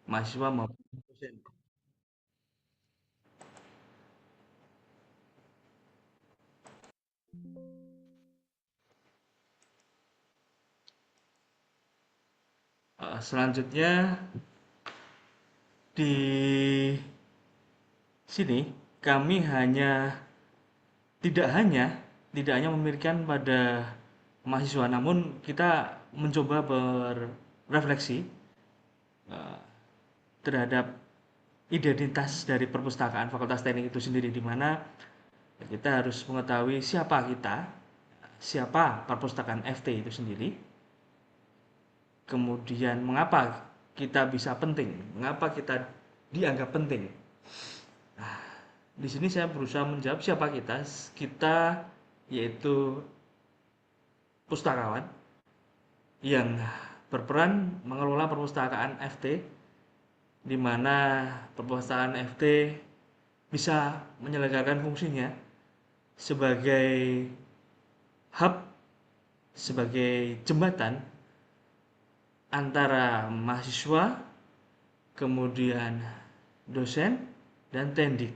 mahasiswa maupun dosen. Selanjutnya di sini kami tidak hanya tidak hanya memikirkan pada mahasiswa, namun kita mencoba berefleksi eh, terhadap identitas dari perpustakaan Fakultas Teknik itu sendiri, di mana kita harus mengetahui siapa kita, siapa perpustakaan FT itu sendiri, kemudian mengapa kita bisa penting, mengapa kita dianggap penting. Di sini saya berusaha menjawab siapa kita. Kita yaitu pustakawan yang berperan mengelola perpustakaan FT, di mana perpustakaan FT bisa menyelenggarakan fungsinya sebagai hub, sebagai jembatan antara mahasiswa, kemudian dosen, dan tendik,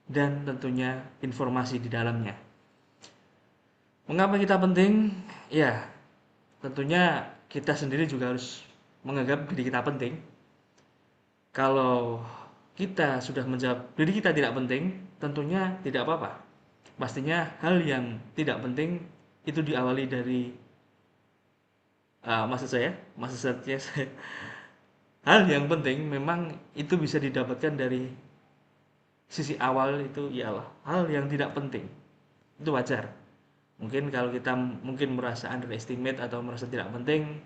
dan tentunya informasi di dalamnya. Mengapa kita penting? Ya, tentunya kita sendiri juga harus menganggap diri kita penting. Kalau kita sudah menjawab diri kita tidak penting, tentunya tidak apa-apa. Pastinya hal yang tidak penting itu diawali dari maksud saya hal yang penting memang itu bisa didapatkan dari sisi awal itu ialah hal yang tidak penting. Itu wajar. Mungkin kalau kita mungkin merasa underestimate atau merasa tidak penting,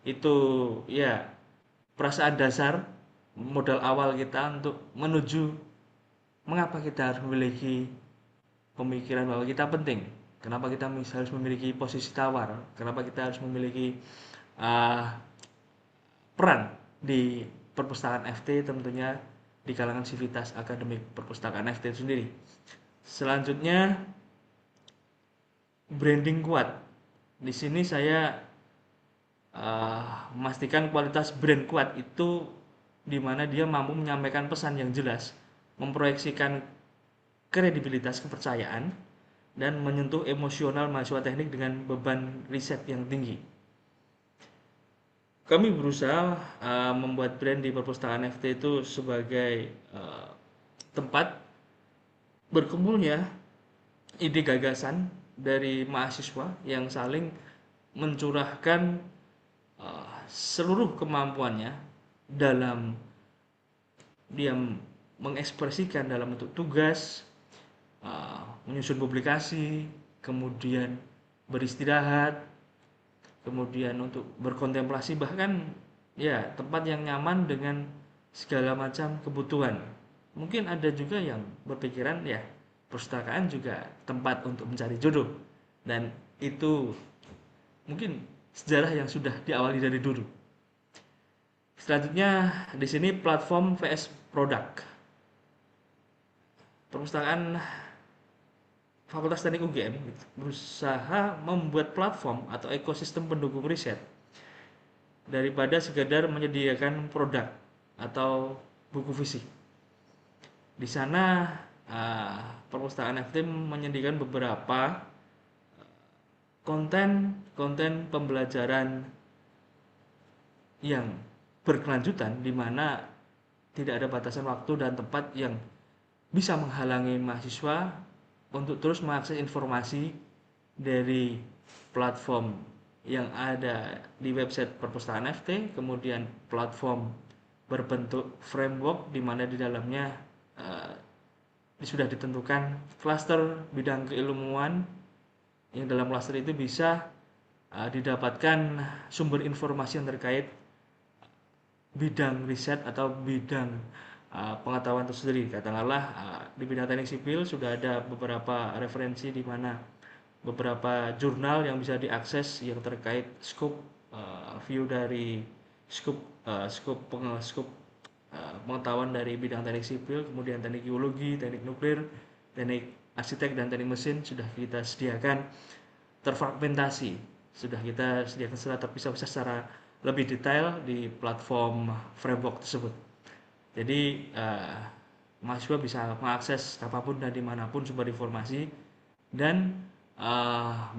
itu ya perasaan dasar modal awal kita untuk menuju mengapa kita harus memiliki pemikiran bahwa kita penting. Kenapa kita harus memiliki posisi tawar? Kenapa kita harus memiliki uh, peran di perpustakaan FT, tentunya di kalangan sivitas akademik perpustakaan FT itu sendiri. Selanjutnya, branding kuat. Di sini saya memastikan kualitas brand kuat itu di mana dia mampu menyampaikan pesan yang jelas, memproyeksikan kredibilitas kepercayaan, dan menyentuh emosional mahasiswa teknik dengan beban riset yang tinggi. Kami berusaha membuat brand di perpustakaan FT itu sebagai tempat berkumpulnya ide gagasan dari mahasiswa yang saling mencurahkan seluruh kemampuannya dalam dia mengekspresikan dalam bentuk tugas, menyusun publikasi, kemudian beristirahat, kemudian untuk berkontemplasi, bahkan ya tempat yang nyaman dengan segala macam kebutuhan. Mungkin ada juga yang berpikiran ya perpustakaan juga tempat untuk mencari jodoh, dan itu mungkin sejarah yang sudah diawali dari dulu. Selanjutnya di sini platform vs produk. Perpustakaan Fakultas Teknik UGM berusaha membuat platform atau ekosistem pendukung riset daripada sekadar menyediakan produk atau buku fisik. Di sana perpustakaan FT menyediakan beberapa konten pembelajaran yang berkelanjutan, di mana tidak ada batasan waktu dan tempat yang bisa menghalangi mahasiswa untuk terus mengakses informasi dari platform yang ada di website perpustakaan FT, kemudian platform berbentuk framework di mana di dalamnya uh, sudah ditentukan klaster bidang keilmuan, yang dalam klaster itu bisa didapatkan sumber informasi yang terkait bidang riset atau bidang pengetahuan itu sendiri. Katakanlah di bidang teknik sipil sudah ada beberapa referensi di mana beberapa jurnal yang bisa diakses yang terkait scope view dari scope pengetahuan dari bidang teknik sipil, kemudian teknik geologi, teknik nuklir, teknik arsitek, dan teknik mesin sudah kita sediakan terfragmentasi, sudah kita sediakan secara terpisah secara lebih detail di platform framework tersebut. Jadi mahasiswa bisa mengakses kapanpun dan dimanapun sumber informasi dan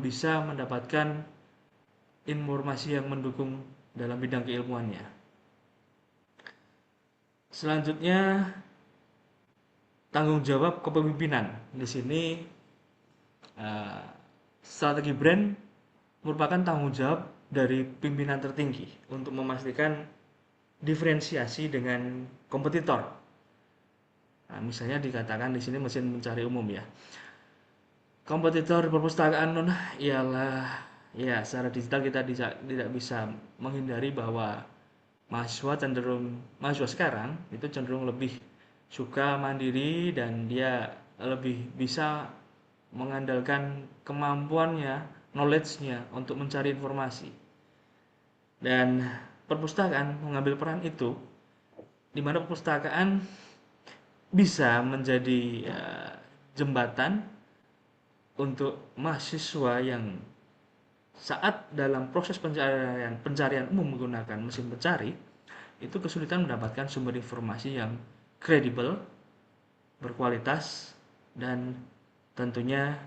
bisa mendapatkan informasi yang mendukung dalam bidang keilmuannya. Selanjutnya, tanggung jawab kepemimpinan. Di sini eh, strategi brand merupakan tanggung jawab dari pimpinan tertinggi untuk memastikan diferensiasi dengan kompetitor. Nah, misalnya dikatakan di sini mesin pencari umum ya. Kompetitor perpustakaan non ialah ya secara digital kita tidak bisa menghindari bahwa mahasiswa sekarang itu cenderung lebih suka mandiri dan dia lebih bisa mengandalkan kemampuannya, knowledge-nya untuk mencari informasi. Dan perpustakaan mengambil peran itu, di mana perpustakaan bisa menjadi jembatan untuk mahasiswa yang saat dalam proses pencarian umum menggunakan mesin pencari itu kesulitan mendapatkan sumber informasi yang kredibel, berkualitas, dan tentunya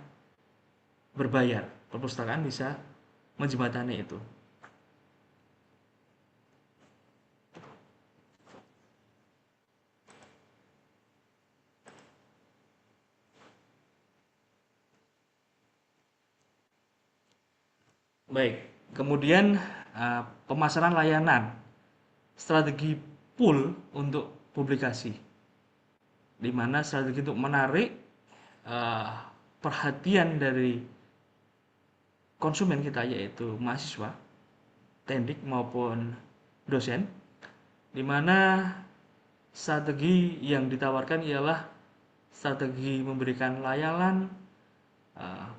berbayar. Perpustakaan bisa menjembatani itu. Baik, kemudian pemasaran layanan, strategi pull untuk publikasi, di mana strategi untuk menarik perhatian dari konsumen kita yaitu mahasiswa, teknik maupun dosen, di mana strategi yang ditawarkan ialah strategi memberikan layanan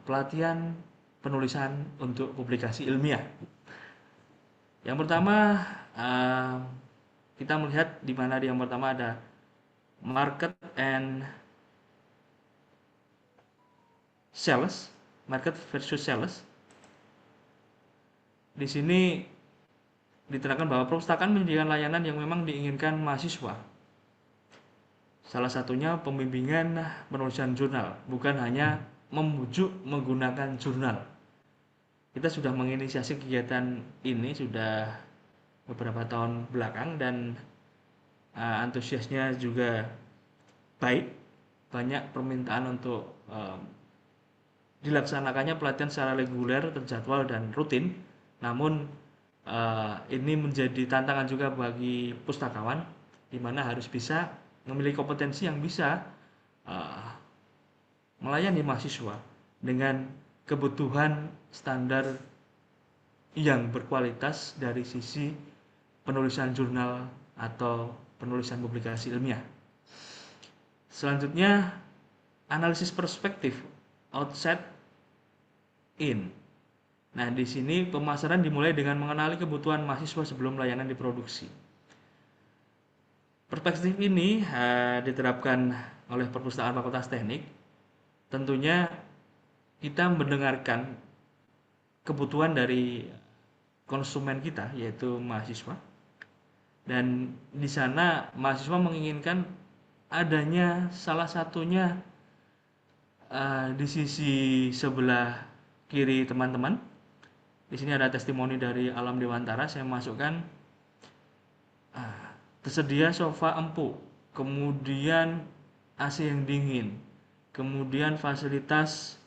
pelatihan penulisan untuk publikasi ilmiah. Yang pertama kita melihat di mana yang pertama ada market and sales, market versus sales. Di sini diterangkan bahwa perpustakaan menyediakan layanan yang memang diinginkan mahasiswa. Salah satunya pembimbingan penulisan jurnal, bukan hanya membujuk menggunakan jurnal. Kita sudah menginisiasi kegiatan ini sudah beberapa tahun belakang dan antusiasnya juga baik. Banyak permintaan untuk dilaksanakannya pelatihan secara reguler, terjadwal dan rutin. Namun ini menjadi tantangan juga bagi pustakawan, di mana harus bisa memiliki kompetensi yang bisa uh, melayani mahasiswa dengan kebutuhan standar yang berkualitas dari sisi penulisan jurnal atau penulisan publikasi ilmiah. Selanjutnya, analisis perspektif outside in. Nah, di sini pemasaran dimulai dengan mengenali kebutuhan mahasiswa sebelum layanan diproduksi. Perspektif ini diterapkan oleh Perpustakaan Fakultas Teknik. Tentunya kita mendengarkan kebutuhan dari konsumen kita, yaitu mahasiswa. Dan di sana mahasiswa menginginkan adanya salah satunya di sisi sebelah kiri teman-teman. Di sini ada testimoni dari Alam Dewantara, saya masukkan tersedia sofa empuk, kemudian AC yang dingin, kemudian fasilitas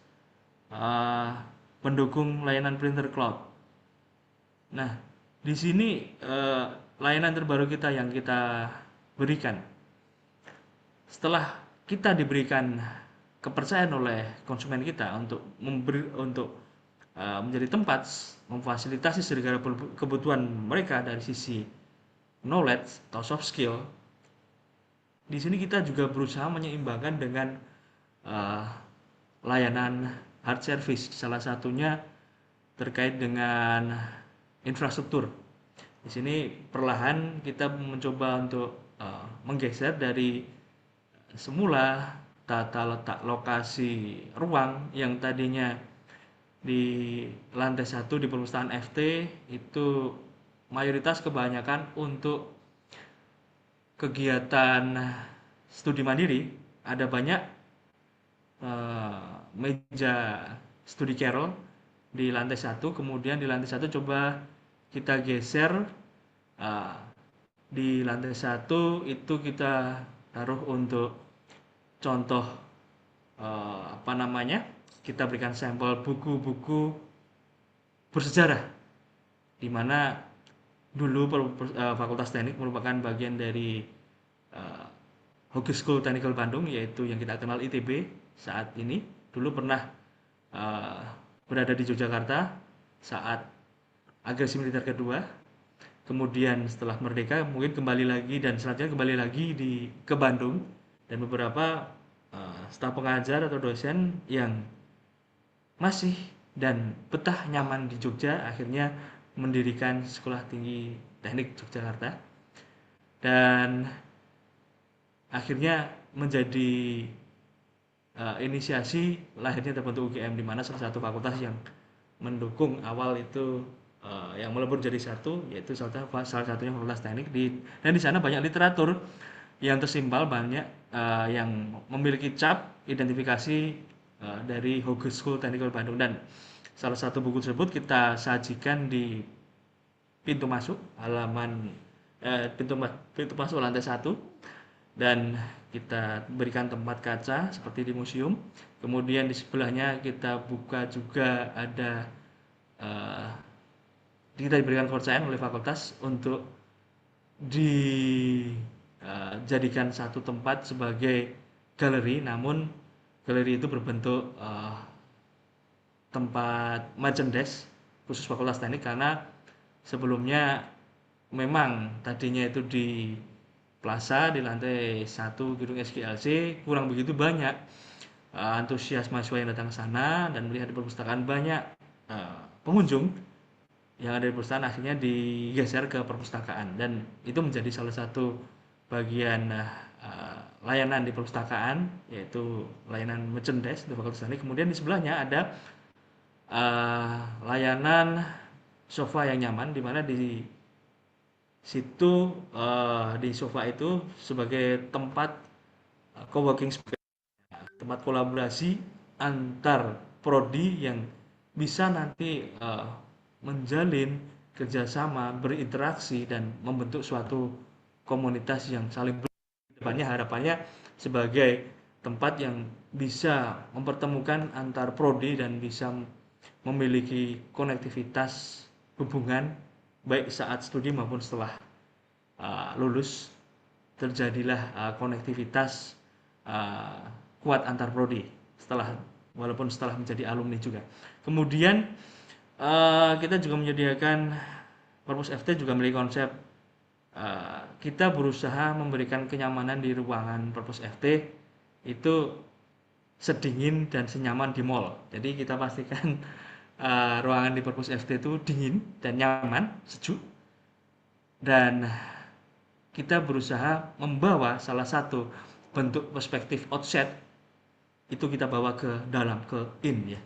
pendukung layanan printer cloud. Nah, di sini layanan terbaru kita yang kita berikan. Setelah kita diberikan kepercayaan oleh konsumen kita untuk menjadi tempat memfasilitasi segala kebutuhan mereka dari sisi knowledge atau soft skill. Di sini kita juga berusaha menyeimbangkan dengan uh, layanan hard service, salah satunya terkait dengan infrastruktur. Di sini perlahan kita mencoba untuk menggeser dari semula tata letak lokasi ruang yang tadinya di lantai 1 di perpustakaan FT itu mayoritas kebanyakan untuk kegiatan studi mandiri, ada banyak meja studi carrel di lantai satu. Kemudian di lantai satu coba kita geser, eh, di lantai satu itu kita taruh untuk contoh, apa namanya, kita berikan sampel buku-buku bersejarah, di mana dulu Fakultas Teknik merupakan bagian dari uh, Hogeschool School Technical Bandung, yaitu yang kita kenal ITB saat ini. Dulu pernah uh, berada di Yogyakarta saat agresi militer kedua. Kemudian setelah merdeka mungkin kembali lagi, dan selanjutnya kembali lagi ke Bandung, dan beberapa staf pengajar atau dosen yang masih dan betah nyaman di Jogja akhirnya mendirikan Sekolah Tinggi Teknik Yogyakarta, dan akhirnya menjadi inisiasi lahirnya terbentuk UGM, di mana salah satu fakultas yang mendukung awal itu, yang melebur jadi satu, yaitu salah satunya Fakultas Teknik. Dan di sana banyak literatur yang tersimpal, banyak yang memiliki cap identifikasi dari Hogeschool School Technical Bandung, dan salah satu buku tersebut kita sajikan di pintu masuk halaman, pintu masuk lantai satu, dan kita berikan tempat kaca seperti di museum. Kemudian di sebelahnya kita buka juga ada, uh, kita diberikan kepercayaan oleh fakultas untuk dijadikan satu tempat sebagai galeri, namun galeri itu berbentuk tempat merchandise khusus Fakultas Teknik, karena sebelumnya memang tadinya itu di plaza di lantai 1 gedung SGLC kurang begitu banyak antusias mahasiswa yang datang ke sana dan melihat di perpustakaan banyak pengunjung yang ada di perpustakaan, akhirnya digeser ke perpustakaan, dan itu menjadi salah satu bagian layanan di perpustakaan, yaitu layanan merchandise di Fakultas Teknik. Kemudian di sebelahnya ada layanan sofa yang nyaman, di mana di situ, di sofa itu sebagai tempat co-working space, tempat kolaborasi antar prodi yang bisa nanti menjalin kerjasama, berinteraksi, dan membentuk suatu komunitas yang saling berdepannya, harapannya sebagai tempat yang bisa mempertemukan antar prodi dan bisa memiliki konektivitas hubungan baik saat studi maupun setelah lulus, terjadilah konektivitas kuat antar prodi walaupun setelah menjadi alumni juga. Kemudian kita juga menyediakan, Perpus FT juga memiliki konsep, kita berusaha memberikan kenyamanan di ruangan Perpus FT itu sedingin dan senyaman di mall. Jadi kita pastikan ruangan di Perpus FT itu dingin dan nyaman, sejuk, dan kita berusaha membawa salah satu bentuk perspektif outset itu kita bawa ke dalam, ke in ya,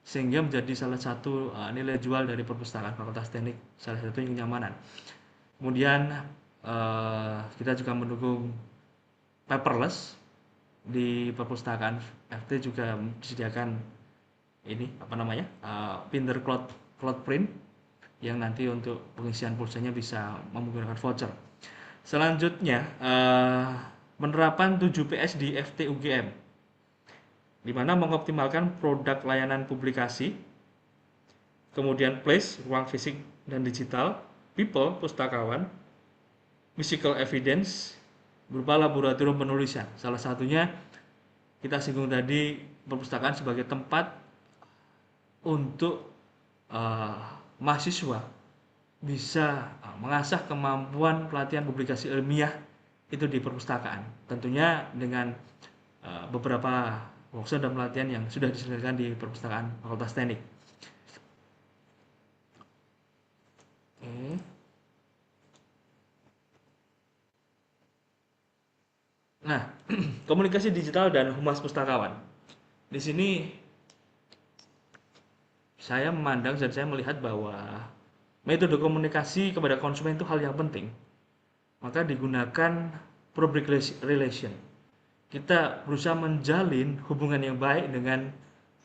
sehingga menjadi salah satu nilai jual dari perpustakaan Fakultas Teknik, salah satunya kenyamanan. Kemudian kita juga mendukung paperless. Di perpustakaan FT juga disediakan ini apa namanya, Pinder cloud print, yang nanti untuk pengisian pulsanya bisa menggunakan voucher. Selanjutnya penerapan 7PS di FT UGM, di mana mengoptimalkan produk layanan publikasi, kemudian place, ruang fisik dan digital, people, pustakawan, physical evidence, berupa laboratorium penulisan. Salah satunya kita singgung tadi, perpustakaan sebagai tempat untuk mahasiswa bisa mengasah kemampuan pelatihan publikasi ilmiah itu di perpustakaan. Tentunya dengan beberapa workshop dan pelatihan yang sudah diselenggarakan di perpustakaan Fakultas Teknik. Oke. Nah, komunikasi digital dan humas pustakawan. Di sini saya memandang dan saya melihat bahwa metode komunikasi kepada konsumen itu hal yang penting. Maka digunakan public relation. Kita berusaha menjalin hubungan yang baik dengan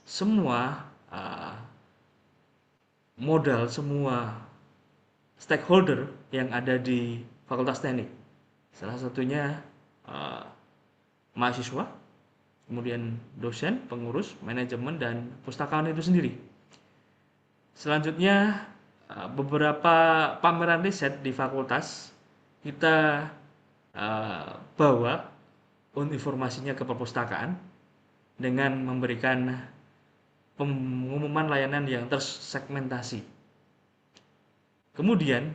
semua modal, semua stakeholder yang ada di Fakultas Teknik. Salah satunya mahasiswa, kemudian dosen, pengurus, manajemen, dan pustakawan itu sendiri. Selanjutnya, beberapa pameran riset di fakultas kita bawa informasinya ke perpustakaan dengan memberikan pengumuman layanan yang tersegmentasi. Kemudian,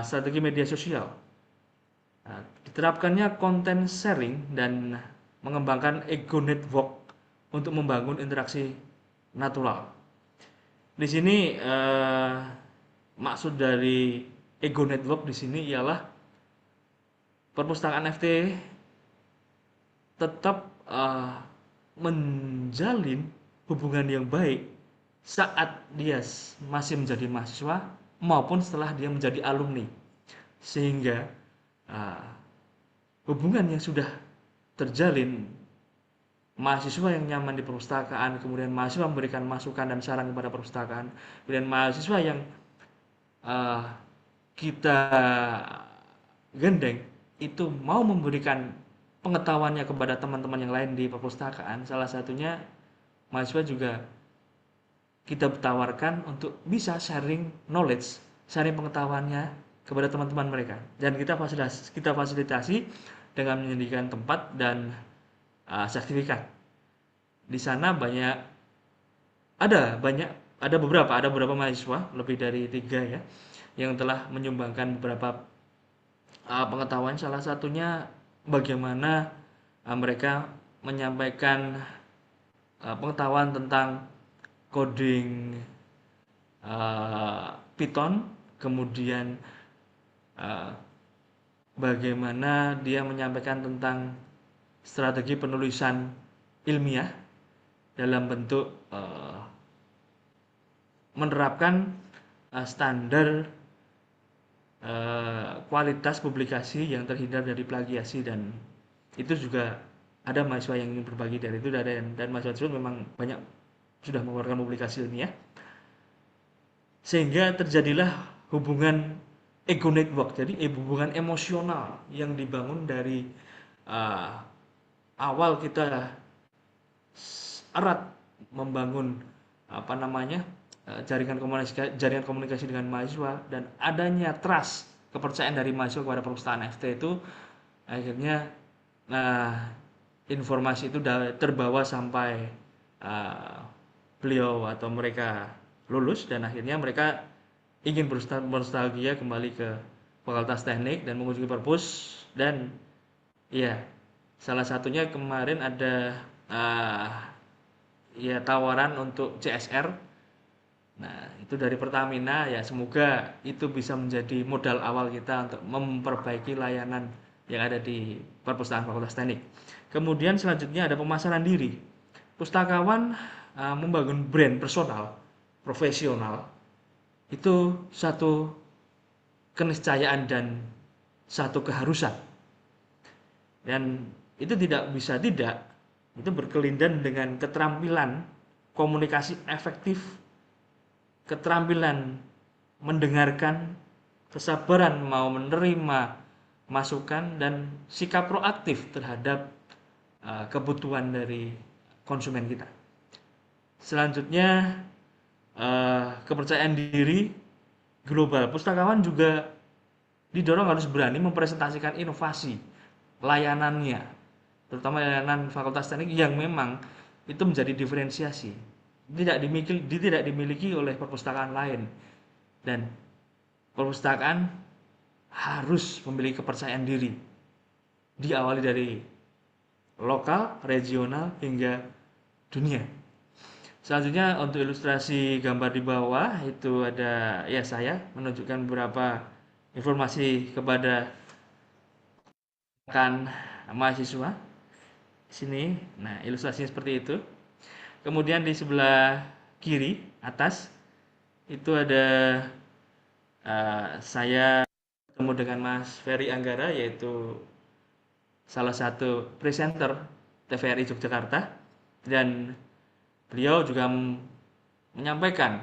strategi media sosial. Diterapkannya konten sharing dan mengembangkan ego network untuk membangun interaksi natural. Di sini maksud dari ego network di sini ialah perpustakaan FT tetap menjalin hubungan yang baik saat dia masih menjadi mahasiswa maupun setelah dia menjadi alumni, sehingga hubungan yang sudah terjalin, mahasiswa yang nyaman di perpustakaan, kemudian mahasiswa memberikan masukan dan saran kepada perpustakaan, kemudian mahasiswa yang kita gandeng itu mau memberikan pengetahuannya kepada teman-teman yang lain di perpustakaan. Salah satunya mahasiswa juga kita tawarkan untuk bisa sharing knowledge, sharing pengetahuannya kepada teman-teman mereka, dan kita fasilitasi dengan menyediakan tempat dan sertifikat. Di sana ada beberapa mahasiswa, lebih dari 3 ya, yang telah menyumbangkan beberapa pengetahuan. Salah satunya bagaimana mereka menyampaikan pengetahuan tentang coding Python, kemudian bagaimana dia menyampaikan tentang strategi penulisan ilmiah dalam bentuk menerapkan standar kualitas publikasi yang terhindar dari plagiasi, dan itu juga ada mahasiswa yang ingin berbagi dari itu, dan mahasiswa tersebut memang banyak sudah mengeluarkan publikasi ilmiah, sehingga terjadilah hubungan ego network, jadi hubungan emosional yang dibangun dari awal kita erat membangun jaringan komunikasi dengan mahasiswa, dan adanya trust, kepercayaan dari mahasiswa kepada perpustakaan FT itu akhirnya informasi itu terbawa sampai beliau atau mereka lulus, dan akhirnya mereka ingin bernostalgia kembali ke Fakultas Teknik dan mengunjungi perpus. Dan ya, salah satunya kemarin ada tawaran untuk CSR. Nah, itu dari Pertamina ya, semoga itu bisa menjadi modal awal kita untuk memperbaiki layanan yang ada di perpustakaan Fakultas Teknik. Kemudian selanjutnya ada pemasaran diri. Pustakawan membangun brand personal, profesional, itu satu keniscayaan dan satu keharusan. Dan itu tidak bisa tidak, itu berkelindan dengan keterampilan komunikasi efektif, keterampilan mendengarkan, kesabaran mau menerima masukan, dan sikap proaktif terhadap kebutuhan dari konsumen kita. Selanjutnya kepercayaan diri global. Pustakawan juga didorong harus berani mempresentasikan inovasi layanannya, terutama layanan Fakultas Teknik yang memang itu menjadi diferensiasi, tidak dimiliki oleh perpustakaan lain, dan perpustakaan harus memiliki kepercayaan diri, diawali dari lokal, regional, hingga dunia. Selanjutnya untuk ilustrasi gambar di bawah itu ada ya, saya menunjukkan beberapa informasi kepada rekan mahasiswa di sini. Nah, ilustrasinya seperti itu. Kemudian di sebelah kiri atas itu ada saya ketemu dengan Mas Ferry Anggara, yaitu salah satu presenter TVRI Yogyakarta, dan beliau juga menyampaikan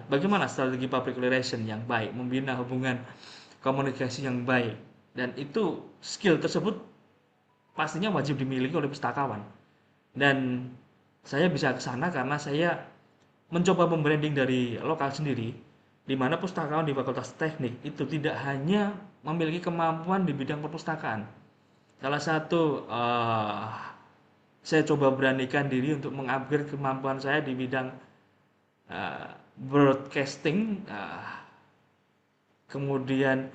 bagaimana strategi public relation yang baik, membina hubungan komunikasi yang baik, dan itu skill tersebut pastinya wajib dimiliki oleh pustakawan. Dan saya bisa ke sana karena saya mencoba membranding dari lokal sendiri, di mana pustakawan di Fakultas Teknik itu tidak hanya memiliki kemampuan di bidang perpustakaan. Salah satu saya coba beranikan diri untuk mengupgrade kemampuan saya di bidang broadcasting, kemudian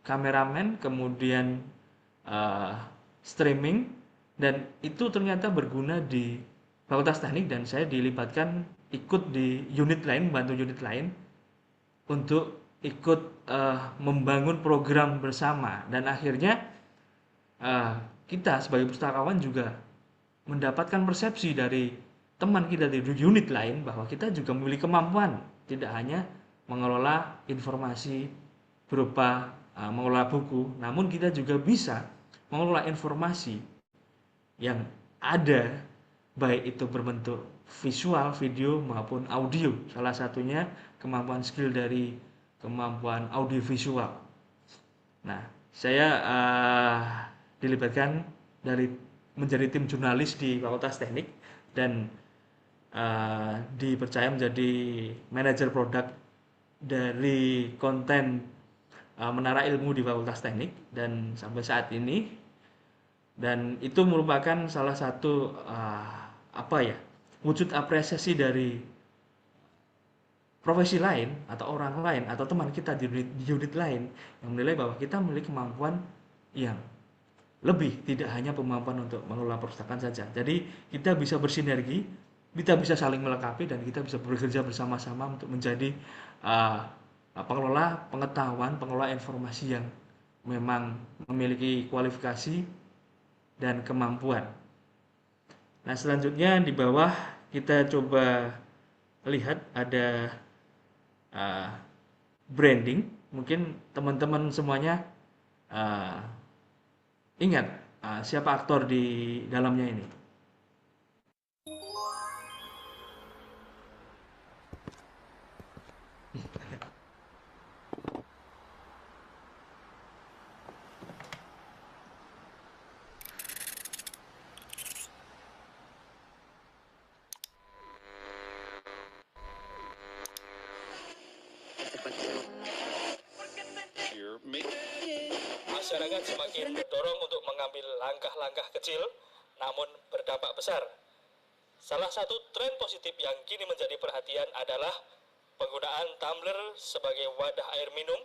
kameramen, kemudian streaming, dan itu ternyata berguna di Fakultas Teknik, dan saya dilibatkan ikut di unit lain, membantu unit lain untuk ikut membangun program bersama, dan akhirnya kita sebagai pustakawan juga mendapatkan persepsi dari teman kita di unit lain bahwa kita juga memiliki kemampuan tidak hanya mengelola informasi berupa mengelola buku, namun kita juga bisa mengelola informasi yang ada, baik itu berbentuk visual, video maupun audio. Salah satunya kemampuan skill dari kemampuan audiovisual. Nah, saya dilibatkan dari menjadi tim jurnalis di Fakultas Teknik, dan dipercaya menjadi manajer produk dari konten Menara Ilmu di Fakultas Teknik, dan sampai saat ini, dan itu merupakan salah satu wujud apresiasi dari profesi lain atau orang lain atau teman kita di unit lain yang menilai bahwa kita memiliki kemampuan yang lebih, tidak hanya kemampuan untuk mengelola perpustakaan saja. Jadi kita bisa bersinergi, kita bisa saling melengkapi, dan kita bisa bekerja bersama-sama untuk menjadi pengelola pengetahuan, pengelola informasi yang memang memiliki kualifikasi dan kemampuan. Nah, selanjutnya di bawah kita coba lihat ada branding. Mungkin teman-teman semuanya ingat siapa aktor di dalamnya ini. Masyarakat semakin mendorong untuk mengambil langkah-langkah kecil namun berdampak besar. Salah satu tren positif yang kini menjadi perhatian adalah penggunaan tumbler sebagai wadah air minum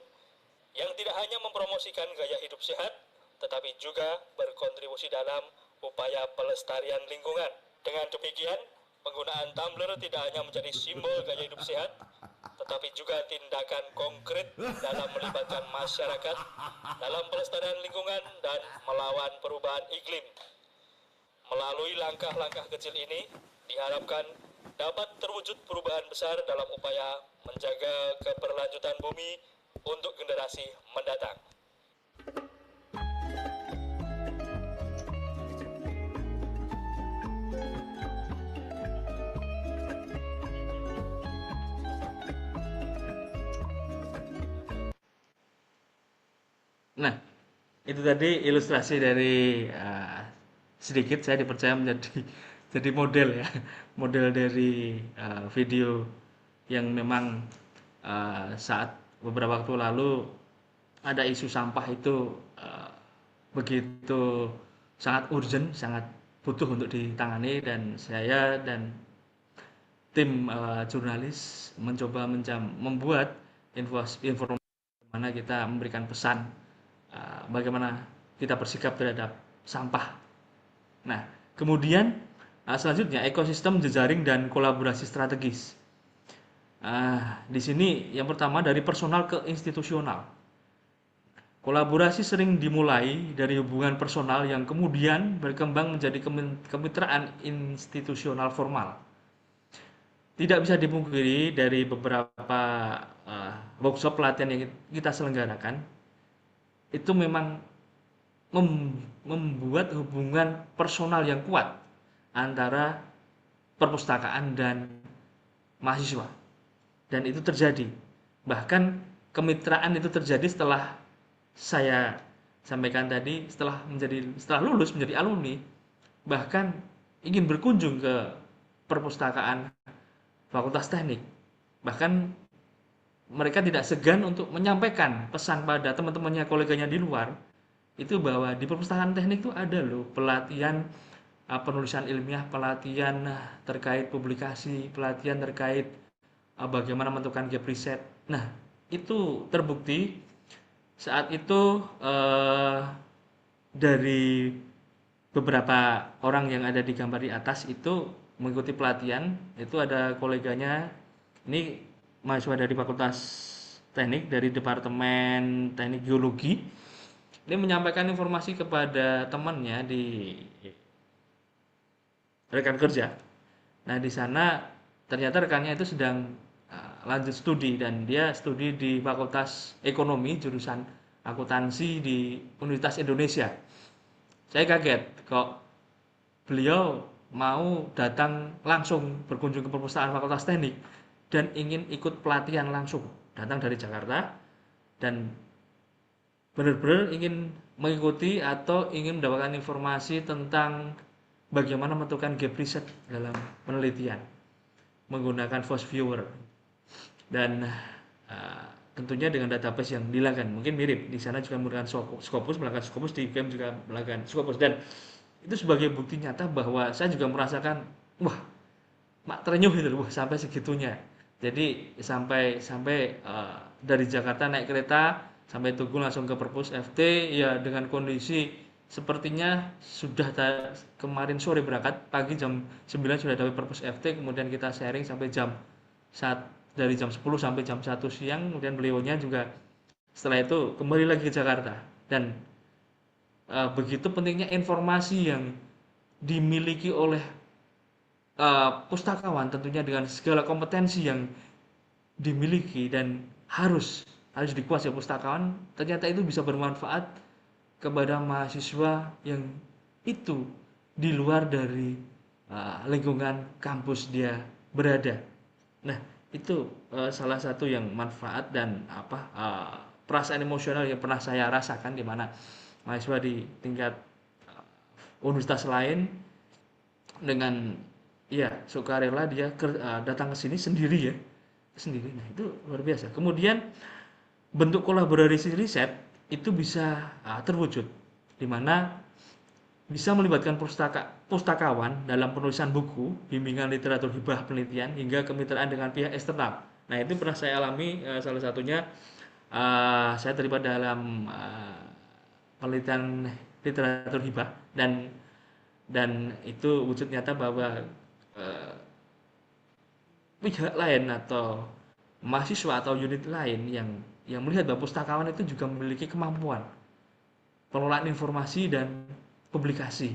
yang tidak hanya mempromosikan gaya hidup sehat, tetapi juga berkontribusi dalam upaya pelestarian lingkungan. Dengan demikian, penggunaan tumbler tidak hanya menjadi simbol gaya hidup sehat, tetapi juga tindakan konkret dalam melibatkan masyarakat dalam pelestarian lingkungan dan melawan perubahan iklim. Melalui langkah-langkah kecil ini, diharapkan dapat terwujud perubahan besar dalam upaya menjaga keberlanjutan bumi untuk generasi mendatang. Nah, itu tadi ilustrasi dari sedikit saya dipercaya menjadi jadi model ya, model dari video yang memang saat beberapa waktu lalu ada isu sampah itu begitu sangat urgent, sangat butuh untuk ditangani, dan saya dan tim jurnalis mencoba membuat informasi bagaimana kita memberikan pesan bagaimana kita bersikap terhadap sampah. Nah, kemudian selanjutnya ekosistem jejaring dan kolaborasi strategis. Di sini yang pertama dari personal ke institusional. Kolaborasi sering dimulai dari hubungan personal yang kemudian berkembang menjadi kemitraan institusional formal. Tidak bisa dipungkiri dari beberapa workshop pelatihan yang kita selenggarakan, itu memang membuat hubungan personal yang kuat antara perpustakaan dan mahasiswa. Dan itu terjadi. Bahkan kemitraan itu terjadi setelah saya sampaikan tadi, setelah lulus menjadi alumni, bahkan ingin berkunjung ke perpustakaan Fakultas Teknik. Bahkan mereka tidak segan untuk menyampaikan pesan pada teman-temannya, koleganya di luar, itu bahwa di perpustakaan teknik itu ada loh pelatihan penulisan ilmiah, pelatihan terkait publikasi, pelatihan terkait bagaimana menentukan gap riset. Nah, itu terbukti saat itu dari beberapa orang yang ada di gambar di atas itu mengikuti pelatihan. Itu ada koleganya, ini mahasiswa dari Fakultas Teknik, dari Departemen Teknik Geologi. Ini menyampaikan informasi kepada temannya di rekan kerja. Nah, di sana ternyata rekannya itu sedang lanjut studi, dan dia studi di Fakultas Ekonomi jurusan akuntansi di Universitas Indonesia. Saya kaget kok beliau mau datang langsung berkunjung ke perpustakaan Fakultas Teknik dan ingin ikut pelatihan langsung. Datang dari Jakarta dan benar-benar ingin mengikuti atau ingin mendapatkan informasi tentang bagaimana menentukan gap riset dalam penelitian menggunakan Force Viewer. Dan tentunya dengan database yang dilakukan mungkin mirip. Di sana juga menggunakan Scopus, melakukan Scopus, di game juga melakukan Scopus. Dan itu sebagai bukti nyata bahwa saya juga merasakan, wah, mak terenyuh itu, wah, sampai segitunya. Jadi sampai sampai dari Jakarta naik kereta sampai Tugu langsung ke Perpus FT ya, dengan kondisi sepertinya sudah kemarin sore berangkat, pagi jam 9 sudah dari Perpus FT, kemudian kita sharing sampai jam saat dari jam 10 sampai jam 1 siang, kemudian beliaunya juga setelah itu kembali lagi ke Jakarta. Dan begitu pentingnya informasi yang dimiliki oleh pustakawan, tentunya dengan segala kompetensi yang dimiliki dan harus dikuasai pustakawan, ternyata itu bisa bermanfaat kepada mahasiswa yang itu di luar dari lingkungan kampus dia berada. Nah, itu salah satu yang manfaat dan perasaan emosional yang pernah saya rasakan, di mana mahasiswa di tingkat universitas lain dengan ya sukarela dia datang ke sini sendiri ya, sendiri. Nah, itu luar biasa. Kemudian bentuk kolaborasi riset itu bisa terwujud, di mana bisa melibatkan pustakawan dalam penulisan buku, bimbingan literatur hibah penelitian, hingga kemitraan dengan pihak eksternal. Nah, itu pernah saya alami, salah satunya saya terlibat dalam penelitian literatur hibah, dan itu wujud nyata bahwa eh, pihak lain atau mahasiswa atau unit lain yang melihat bahwa pustakawan itu juga memiliki kemampuan pengelolaan informasi dan publikasi,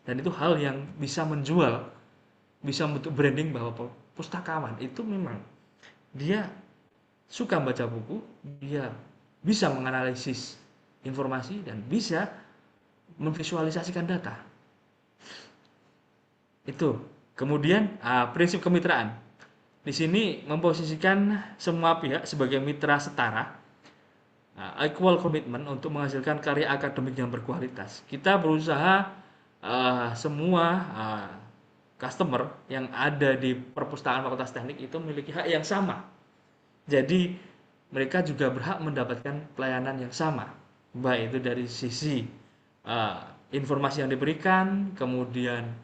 dan itu hal yang bisa menjual, bisa membentuk branding bahwa pustakawan itu memang dia suka baca buku, dia bisa menganalisis informasi dan bisa memvisualisasikan data. Itu. Kemudian prinsip kemitraan. Di sini memposisikan semua pihak sebagai mitra setara, equal commitment untuk menghasilkan karya akademik yang berkualitas. Kita berusaha semua customer yang ada di perpustakaan Fakultas Teknik itu memiliki hak yang sama. Jadi mereka juga berhak mendapatkan pelayanan yang sama, baik itu dari sisi informasi yang diberikan, kemudian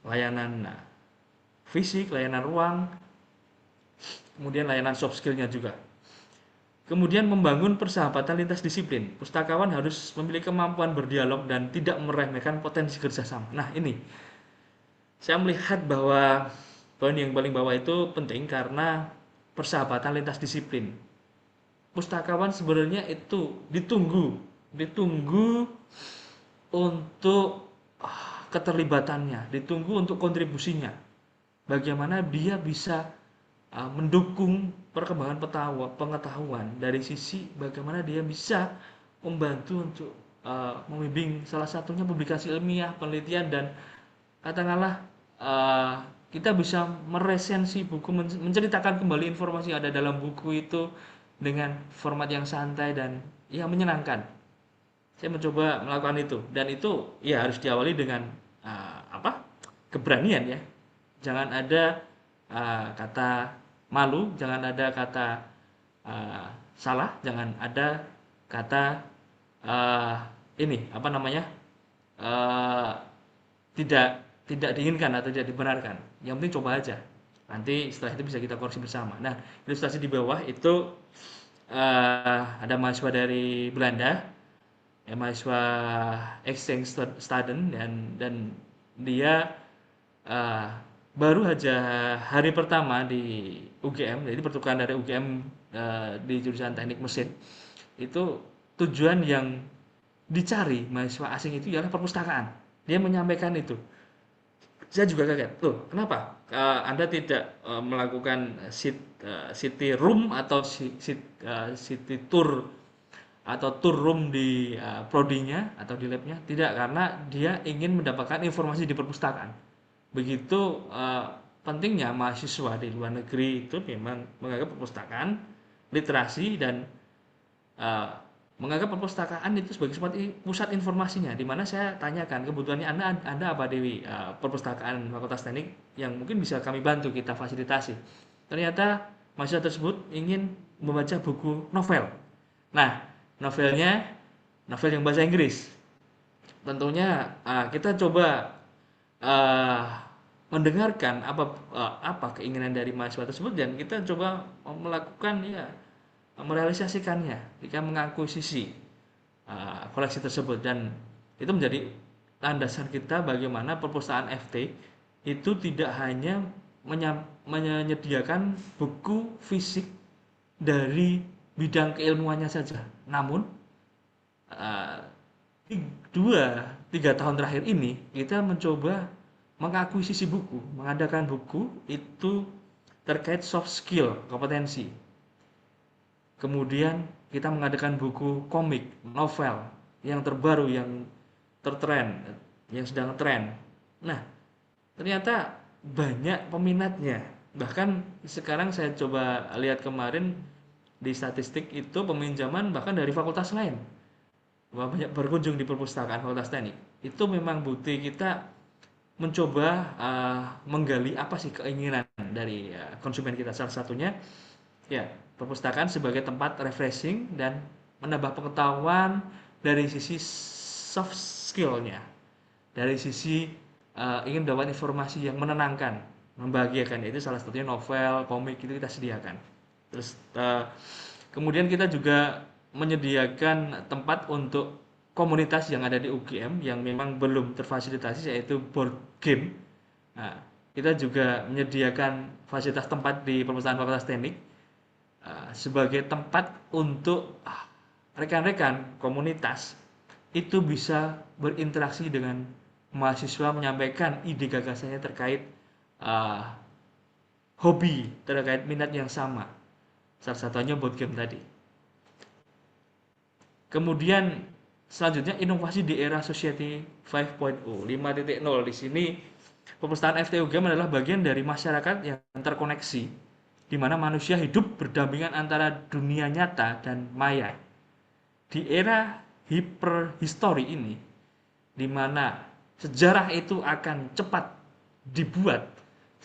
layanan fisik, layanan ruang, kemudian layanan soft skill-nya juga. Kemudian membangun persahabatan lintas disiplin. Pustakawan harus memiliki kemampuan berdialog dan tidak meremehkan potensi kerjasama. Nah, ini saya melihat bahwa poin yang paling bawah itu penting karena persahabatan lintas disiplin. Pustakawan sebenarnya itu ditunggu untuk keterlibatannya, ditunggu untuk kontribusinya. Bagaimana dia bisa mendukung perkembangan pengetahuan dari sisi bagaimana dia bisa membantu untuk membimbing salah satunya publikasi ilmiah, penelitian, dan katakanlah eh, kita bisa meresensi buku, menceritakan kembali informasi yang ada dalam buku itu dengan format yang santai dan ya menyenangkan. Saya mencoba melakukan itu, dan itu ya harus diawali dengan apa, keberanian ya. Jangan ada kata malu, jangan ada kata salah, jangan ada kata uh, ini apa namanya, uh, tidak tidak diinginkan atau tidak dibenarkan. Yang penting coba aja. Nanti setelah itu bisa kita koreksi bersama. Nah, ilustrasi di bawah itu ada mahasiswa dari Belanda, ya, mahasiswa exchange student, dan dia uh, baru aja hari pertama di UGM, jadi pertukaran dari UGM di jurusan teknik mesin itu, tujuan yang dicari mahasiswa asing itu ialah perpustakaan. Dia menyampaikan itu. Saya juga kaget. Loh, kenapa Anda tidak melakukan city room atau city tour atau tour room di prodinya atau di labnya? Tidak, karena dia ingin mendapatkan informasi di perpustakaan. Begitu pentingnya mahasiswa di luar negeri itu memang menganggap perpustakaan, literasi, dan uh, menganggap perpustakaan itu sebagai pusat informasinya. Di mana saya tanyakan kebutuhannya Anda apa, Dewi, perpustakaan Fakultas Teknik yang mungkin bisa kami bantu, kita fasilitasi. Ternyata mahasiswa tersebut ingin membaca buku novel. Nah, novelnya novel yang bahasa Inggris. Tentunya kita coba uh, mendengarkan apa keinginan dari mahasiswa tersebut, dan kita coba melakukan ya, merealisasikannya jika mengakuisisi koleksi tersebut. Dan itu menjadi landasan kita bagaimana perpustakaan FT itu tidak hanya menyediakan buku fisik dari bidang keilmuannya saja, namun uh, 2-3 tahun terakhir ini kita mencoba mengakuisisi buku, mengadakan buku itu terkait soft skill, kompetensi. Kemudian kita mengadakan buku komik, novel yang terbaru, yang tertren, yang sedang tren. Nah, ternyata banyak peminatnya. Bahkan sekarang saya coba lihat kemarin di statistik itu, peminjaman bahkan dari fakultas lain banyak berkunjung di perpustakaan Fakultas Teknik. Itu memang bukti kita mencoba menggali apa sih keinginan dari konsumen kita. Salah satunya ya, perpustakaan sebagai tempat refreshing dan menambah pengetahuan dari sisi soft skill-nya, dari sisi ingin mendapat informasi yang menenangkan, membahagiakan. Itu salah satunya novel, komik, itu kita sediakan. Terus kemudian kita juga menyediakan tempat untuk komunitas yang ada di UGM yang memang belum terfasilitasi, yaitu board game. Nah, kita juga menyediakan fasilitas tempat di perpustakaan Fakultas Teknik sebagai tempat untuk rekan-rekan komunitas itu bisa berinteraksi dengan mahasiswa, menyampaikan ide gagasannya terkait uh, hobi, terkait minat yang sama. Salah satunya board game tadi. Kemudian selanjutnya inovasi di era Society 5.0, 5.0. Di sini perpustakaan FTUGM adalah bagian dari masyarakat yang terkoneksi, di mana manusia hidup berdampingan antara dunia nyata dan maya. Di era hiperhistory ini, di mana sejarah itu akan cepat dibuat,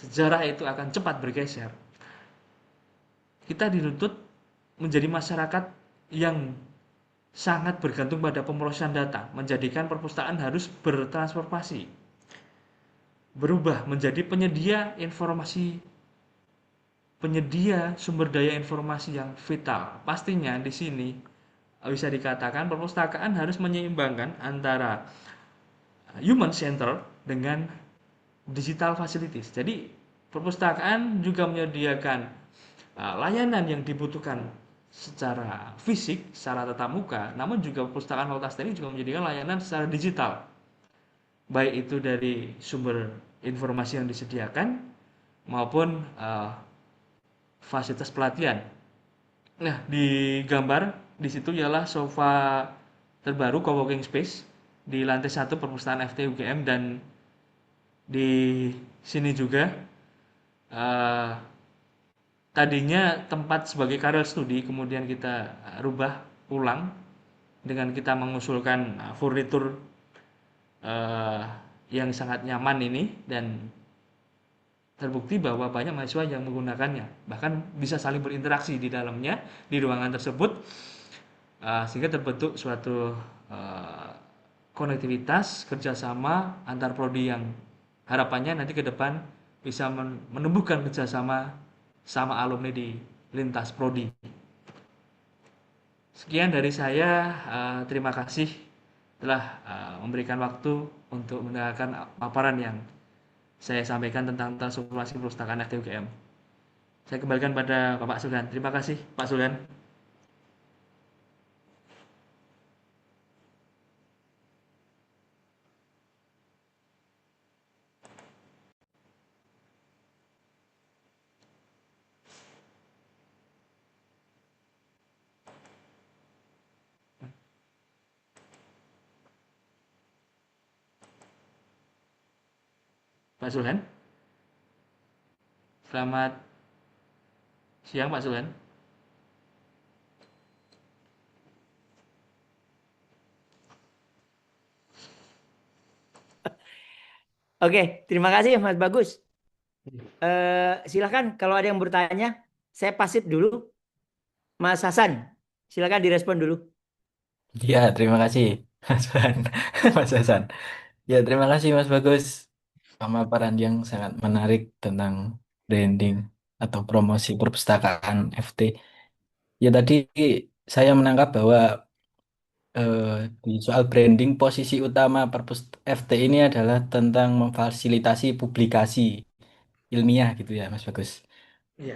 sejarah itu akan cepat bergeser, kita dituntut menjadi masyarakat yang sangat bergantung pada pemrosesan data, menjadikan perpustakaan harus bertransformasi, berubah menjadi penyedia informasi, penyedia sumber daya informasi yang vital. Pastinya di sini bisa dikatakan perpustakaan harus menyeimbangkan antara human center dengan digital facilities. Jadi perpustakaan juga menyediakan layanan yang dibutuhkan secara fisik, secara tatap muka, namun juga perpustakaan Fakultas Teknik juga menyediakan layanan secara digital. Baik itu dari sumber informasi yang disediakan maupun fasilitas pelatihan. Nah, di gambar di situ ialah sofa terbaru coworking space di lantai 1 perpustakaan FT UGM, dan di sini juga eh, tadinya tempat sebagai career study, kemudian kita rubah ulang dengan kita mengusulkan furnitur eh, yang sangat nyaman ini, dan terbukti bahwa banyak mahasiswa yang menggunakannya, bahkan bisa saling berinteraksi di dalamnya, di ruangan tersebut, sehingga terbentuk suatu eh, konektivitas kerjasama antar prodi yang harapannya nanti ke depan bisa menumbuhkan kerjasama sama alumni di lintas prodi. Sekian dari saya, terima kasih telah memberikan waktu untuk mendengarkan paparan yang saya sampaikan tentang transformasi perpustakaan FTUGM. Saya kembalikan pada Bapak Sulhan. Terima kasih, Pak Sulhan. Pak Sulhan, selamat siang, Pak Sulhan. Oke, terima kasih Mas Bagus. Silakan kalau ada yang bertanya, saya pasif dulu. Mas Hasan, silakan direspon dulu. Ya, terima kasih Mas Hasan. Mas Hasan. Ya, terima kasih Mas Bagus. Pemaparan yang sangat menarik tentang branding atau promosi perpustakaan FT. Ya, tadi saya menangkap bahwa eh, di soal branding posisi utama FT ini adalah tentang memfasilitasi publikasi ilmiah gitu ya, Mas Bagus. Iya.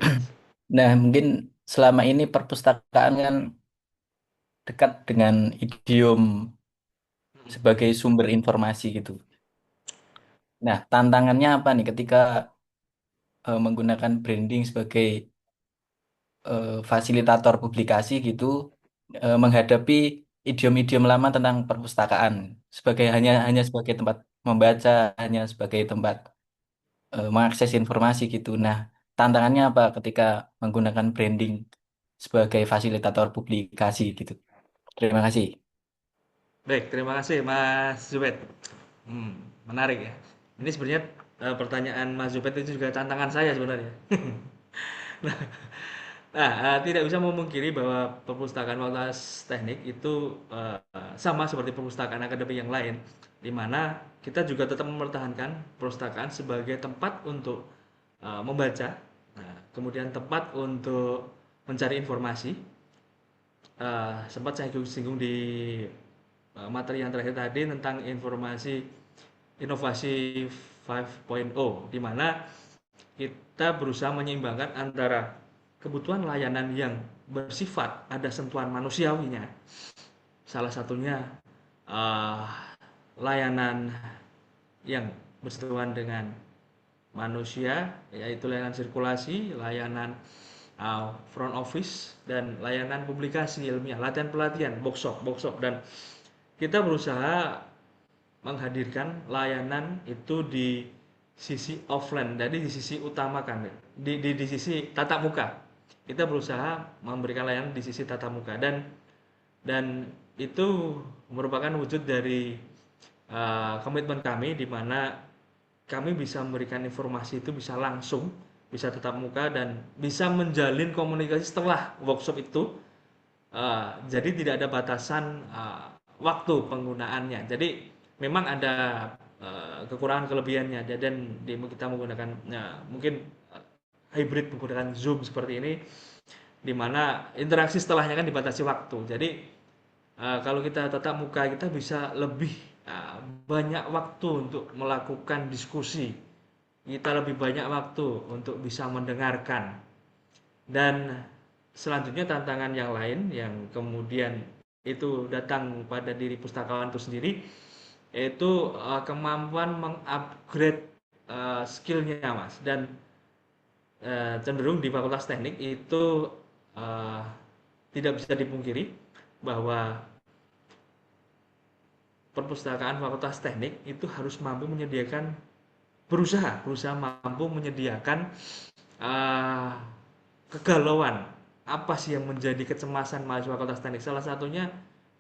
Nah, mungkin selama ini perpustakaan kan dekat dengan idiom sebagai sumber informasi gitu. Nah, tantangannya apa nih ketika menggunakan branding sebagai fasilitator publikasi gitu, menghadapi idiom-idiom lama tentang perpustakaan sebagai hanya sebagai tempat membaca, hanya sebagai tempat mengakses informasi gitu. Nah, tantangannya apa ketika menggunakan branding sebagai fasilitator publikasi gitu. Terima kasih. Baik, terima kasih Mas Zubed. Menarik ya. Ini sebenarnya pertanyaan Mas Zubed itu juga tantangan saya sebenarnya. Nah, tidak bisa memungkiri bahwa perpustakaan Fakultas Teknik itu sama seperti perpustakaan akademik yang lain, di mana kita juga tetap mempertahankan perpustakaan sebagai tempat untuk membaca, nah, kemudian tempat untuk mencari informasi. Sempat saya singgung di materi yang terakhir tadi tentang informasi inovasi 5.0, di mana kita berusaha menyeimbangkan antara kebutuhan layanan yang bersifat ada sentuhan manusiawinya, salah satunya uh, layanan yang bersentuhan dengan manusia, yaitu layanan sirkulasi, layanan front office, dan layanan publikasi ilmiah, latihan pelatihan, workshop, dan kita berusaha menghadirkan layanan itu di sisi offline, jadi di sisi utamakan, di sisi tatap muka. Kita berusaha memberikan layanan di sisi tatap muka, dan itu merupakan wujud dari komitmen kami, di mana kami bisa memberikan informasi itu bisa langsung, bisa tatap muka, dan bisa menjalin komunikasi setelah workshop itu. Jadi tidak ada batasan waktu penggunaannya. Jadi memang ada kekurangan kelebihannya, dan kita menggunakan mungkin hybrid, menggunakan Zoom seperti ini, di mana interaksi setelahnya kan dibatasi waktu. Jadi kalau kita tatap muka, kita bisa lebih banyak waktu untuk melakukan diskusi. Kita lebih banyak waktu untuk bisa mendengarkan. Dan selanjutnya tantangan yang lain yang kemudian itu datang pada diri pustakawan itu sendiri, yaitu kemampuan mengupgrade skillnya, Mas. Dan cenderung di Fakultas Teknik itu uh, tidak bisa dipungkiri bahwa perpustakaan Fakultas Teknik itu harus mampu menyediakan berusaha mampu menyediakan uh, kegalauan apa sih yang menjadi kecemasan mahasiswa Fakultas Teknik. Salah satunya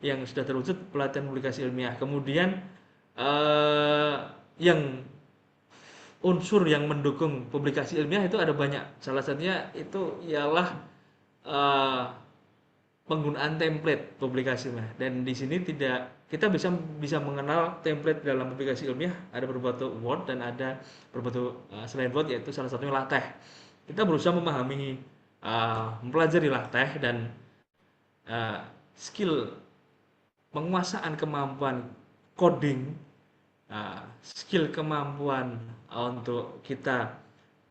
yang sudah terwujud pelatihan publikasi ilmiah. Kemudian yang unsur yang mendukung publikasi ilmiah itu ada banyak. Salah satunya itu ialah uh, penggunaan template publikasi ilmiah. Dan di sini tidak kita bisa mengenal template dalam publikasi ilmiah ada berbentuk Word dan ada berbentuk selain Word, yaitu salah satunya LaTeX. Kita berusaha memahami mempelajari LaTeX dan skill penguasaan kemampuan coding, skill kemampuan untuk kita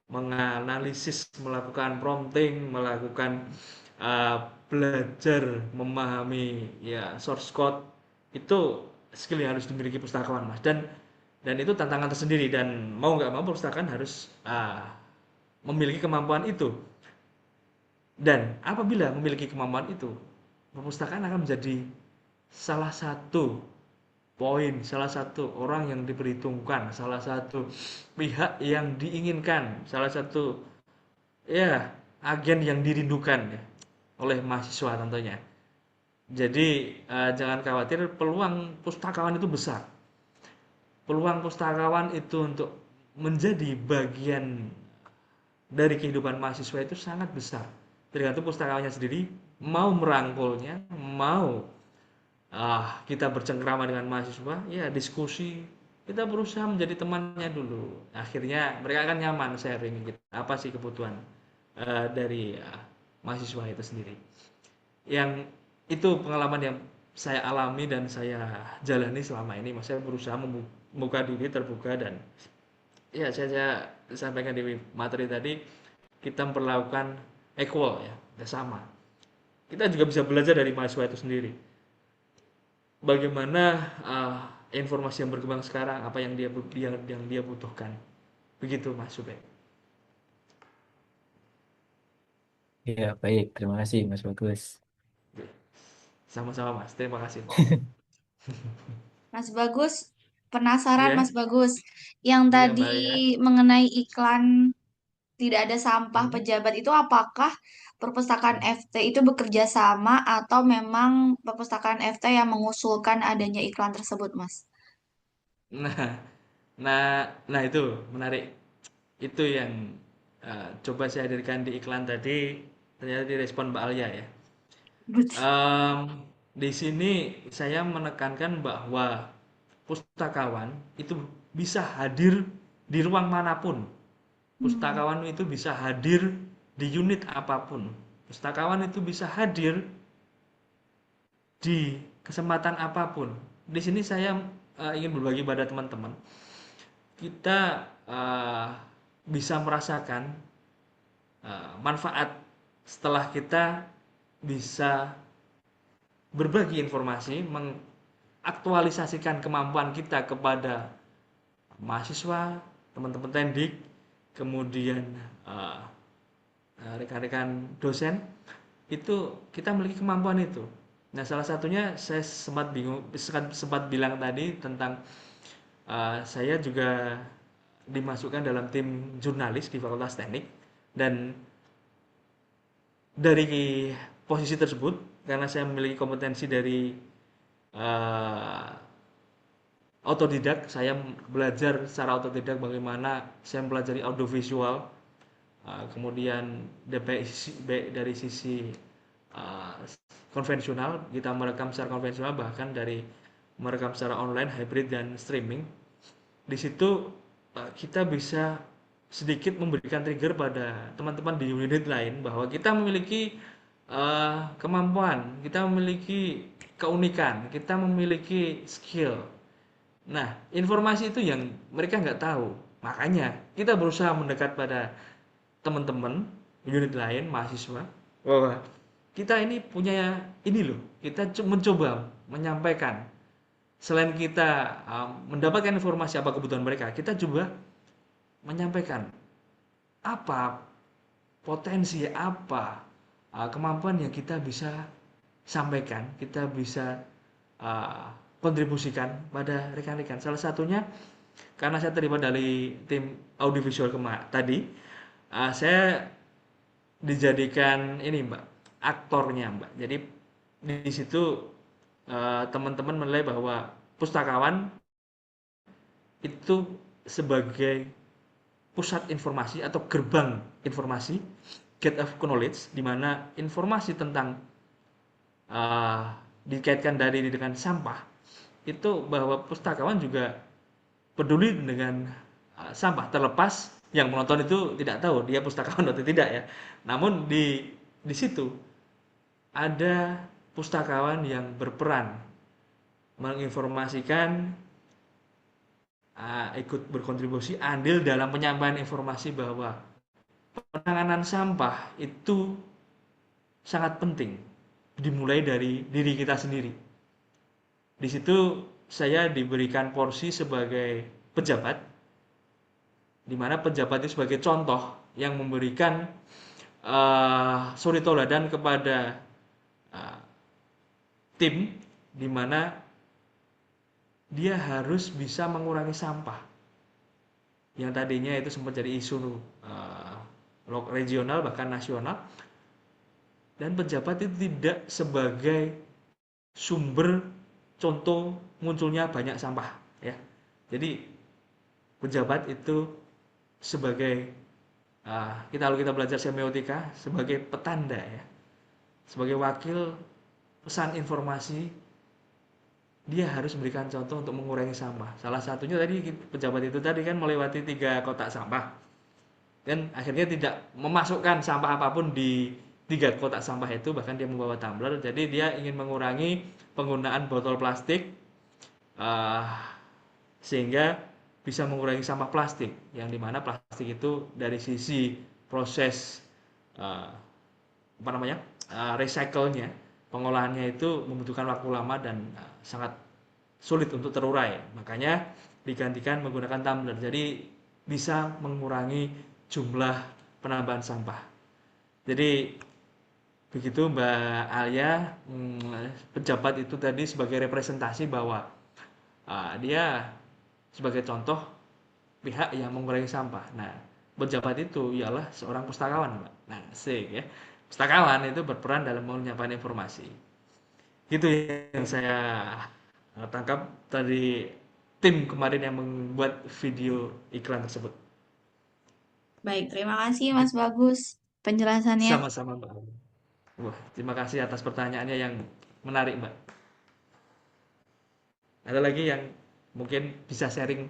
menganalisis, melakukan prompting, melakukan belajar memahami ya source code, itu skill yang harus dimiliki pustakawan, Mas. Dan itu tantangan tersendiri, dan mau nggak mau perpustakaan harus memiliki kemampuan itu. Dan apabila memiliki kemampuan itu, perpustakaan akan menjadi salah satu poin, salah satu orang yang diperhitungkan, salah satu pihak yang diinginkan, salah satu ya agen yang dirindukan ya, oleh mahasiswa tentunya. Jadi jangan khawatir, peluang pustakawan itu besar. Peluang pustakawan itu untuk menjadi bagian dari kehidupan mahasiswa itu sangat besar. Tergantung pustakawannya sendiri mau merangkulnya, mau kita bercengkrama dengan mahasiswa, ya diskusi, kita berusaha menjadi temannya dulu. Akhirnya mereka akan nyaman sharing gitu, apa sih kebutuhan dari mahasiswa itu sendiri. Yang itu pengalaman yang saya alami dan saya jalani selama ini. Mas, saya berusaha membuka diri, terbuka, dan ya saya sampaikan di materi tadi, kita memperlakukan equal ya, sama. Kita juga bisa belajar dari mahasiswa itu sendiri. Bagaimana informasi yang berkembang sekarang, apa yang dia butuhkan. Begitu Mas Subek. Ya, baik. Terima kasih, Mas Bagus. Sama-sama Mas, terima kasih. Mas Bagus, penasaran Iya, Mas Bagus. Yang iya Mbak tadi ya. mengenai iklan tidak ada sampah Hmm. pejabat itu, apakah perpustakaan FT itu bekerja sama atau memang perpustakaan FT yang mengusulkan adanya iklan tersebut, Mas? Nah, nah itu menarik. Itu yang coba saya hadirkan di iklan tadi, ternyata direspon Mbak Alia ya. Betul. Di sini saya menekankan bahwa pustakawan itu bisa hadir di ruang manapun. Hmm. Pustakawan itu bisa hadir di unit apapun. Pustakawan itu bisa hadir di kesempatan apapun. Di sini saya ingin berbagi pada teman-teman. Kita bisa merasakan manfaat setelah kita bisa berbagi informasi, mengaktualisasikan kemampuan kita kepada mahasiswa, teman-teman tendik, kemudian rekan-rekan dosen, itu kita memiliki kemampuan itu. Nah, salah satunya saya sempat bilang tadi tentang saya juga dimasukkan dalam tim jurnalis di Fakultas Teknik, dan dari posisi tersebut, karena saya memiliki kompetensi dari otodidak, saya belajar secara otodidak bagaimana saya mempelajari audiovisual, kemudian dari sisi konvensional, kita merekam secara konvensional, bahkan dari merekam secara online, hybrid, dan streaming. Di situ kita bisa sedikit memberikan trigger pada teman-teman di unit lain bahwa kita memiliki kemampuan, kita memiliki keunikan, kita memiliki skill. Nah, informasi itu yang mereka nggak tahu. Makanya kita berusaha mendekat pada teman-teman unit lain, mahasiswa, bahwa kita ini punya ini loh. Kita mencoba menyampaikan, selain kita mendapatkan informasi apa kebutuhan mereka, kita coba menyampaikan apa potensi, apa kemampuan yang kita bisa sampaikan, kita bisa kontribusikan pada rekan-rekan. Salah satunya karena saya terlibat dari tim audiovisual tadi, saya dijadikan ini Mbak, aktornya Mbak. Jadi di situ teman-teman menilai bahwa pustakawan itu sebagai pusat informasi atau gerbang informasi, gate of knowledge, di mana informasi tentang dikaitkan dari dengan sampah itu bahwa pustakawan juga peduli dengan sampah, terlepas yang menonton itu tidak tahu dia pustakawan atau tidak ya. Namun di situ ada pustakawan yang berperan menginformasikan, ikut berkontribusi andil dalam penyampaian informasi bahwa penanganan sampah itu sangat penting dimulai dari diri kita sendiri. Di situ saya diberikan porsi sebagai pejabat, di mana pejabat itu sebagai contoh yang memberikan suri toladan kepada uh, tim, di mana dia harus bisa mengurangi sampah yang tadinya itu sempat jadi isu regional bahkan nasional, dan pejabat itu tidak sebagai sumber contoh munculnya banyak sampah ya. Jadi pejabat itu sebagai kalau kita belajar semiotika sebagai petanda ya, sebagai wakil pesan informasi, dia harus memberikan contoh untuk mengurangi sampah. Salah satunya tadi pejabat itu tadi kan melewati 3 kotak sampah dan akhirnya tidak memasukkan sampah apapun di 3 kotak sampah itu, bahkan dia membawa tumbler. Jadi dia ingin mengurangi penggunaan botol plastik sehingga bisa mengurangi sampah plastik, yang dimana plastik itu dari sisi proses recycle-nya, pengolahannya itu membutuhkan waktu lama dan sangat sulit untuk terurai. Makanya digantikan menggunakan tumbler. Jadi bisa mengurangi jumlah penambahan sampah. Jadi begitu Mbak Alia, pejabat itu tadi sebagai representasi bahwa dia sebagai contoh pihak yang mengurangi sampah. Nah, pejabat itu ialah seorang pustakawan, Mbak. Nah, asik ya. Pustakawan itu berperan dalam menyampaikan informasi. Itu yang saya tangkap dari tim kemarin yang membuat video iklan tersebut. Baik, terima kasih Mas Bagus penjelasannya. Sama-sama Mbak. Wah, terima kasih atas pertanyaannya yang menarik Mbak. Ada lagi yang mungkin bisa sharing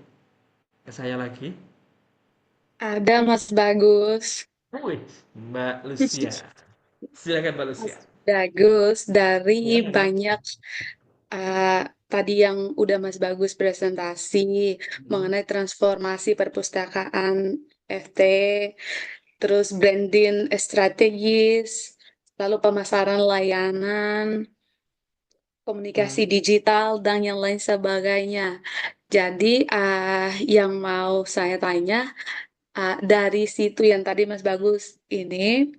ke saya lagi? Ada Mas Bagus. Wih, Mbak Lucia. Silakan Mbak Lucia. Mas Bagus dari Ya. banyak tadi yang udah Mas Bagus presentasi mengenai transformasi perpustakaan FT, terus branding strategis, lalu pemasaran layanan, komunikasi digital, dan yang lain sebagainya. Jadi yang mau saya tanya dari situ yang tadi Mas Bagus ini,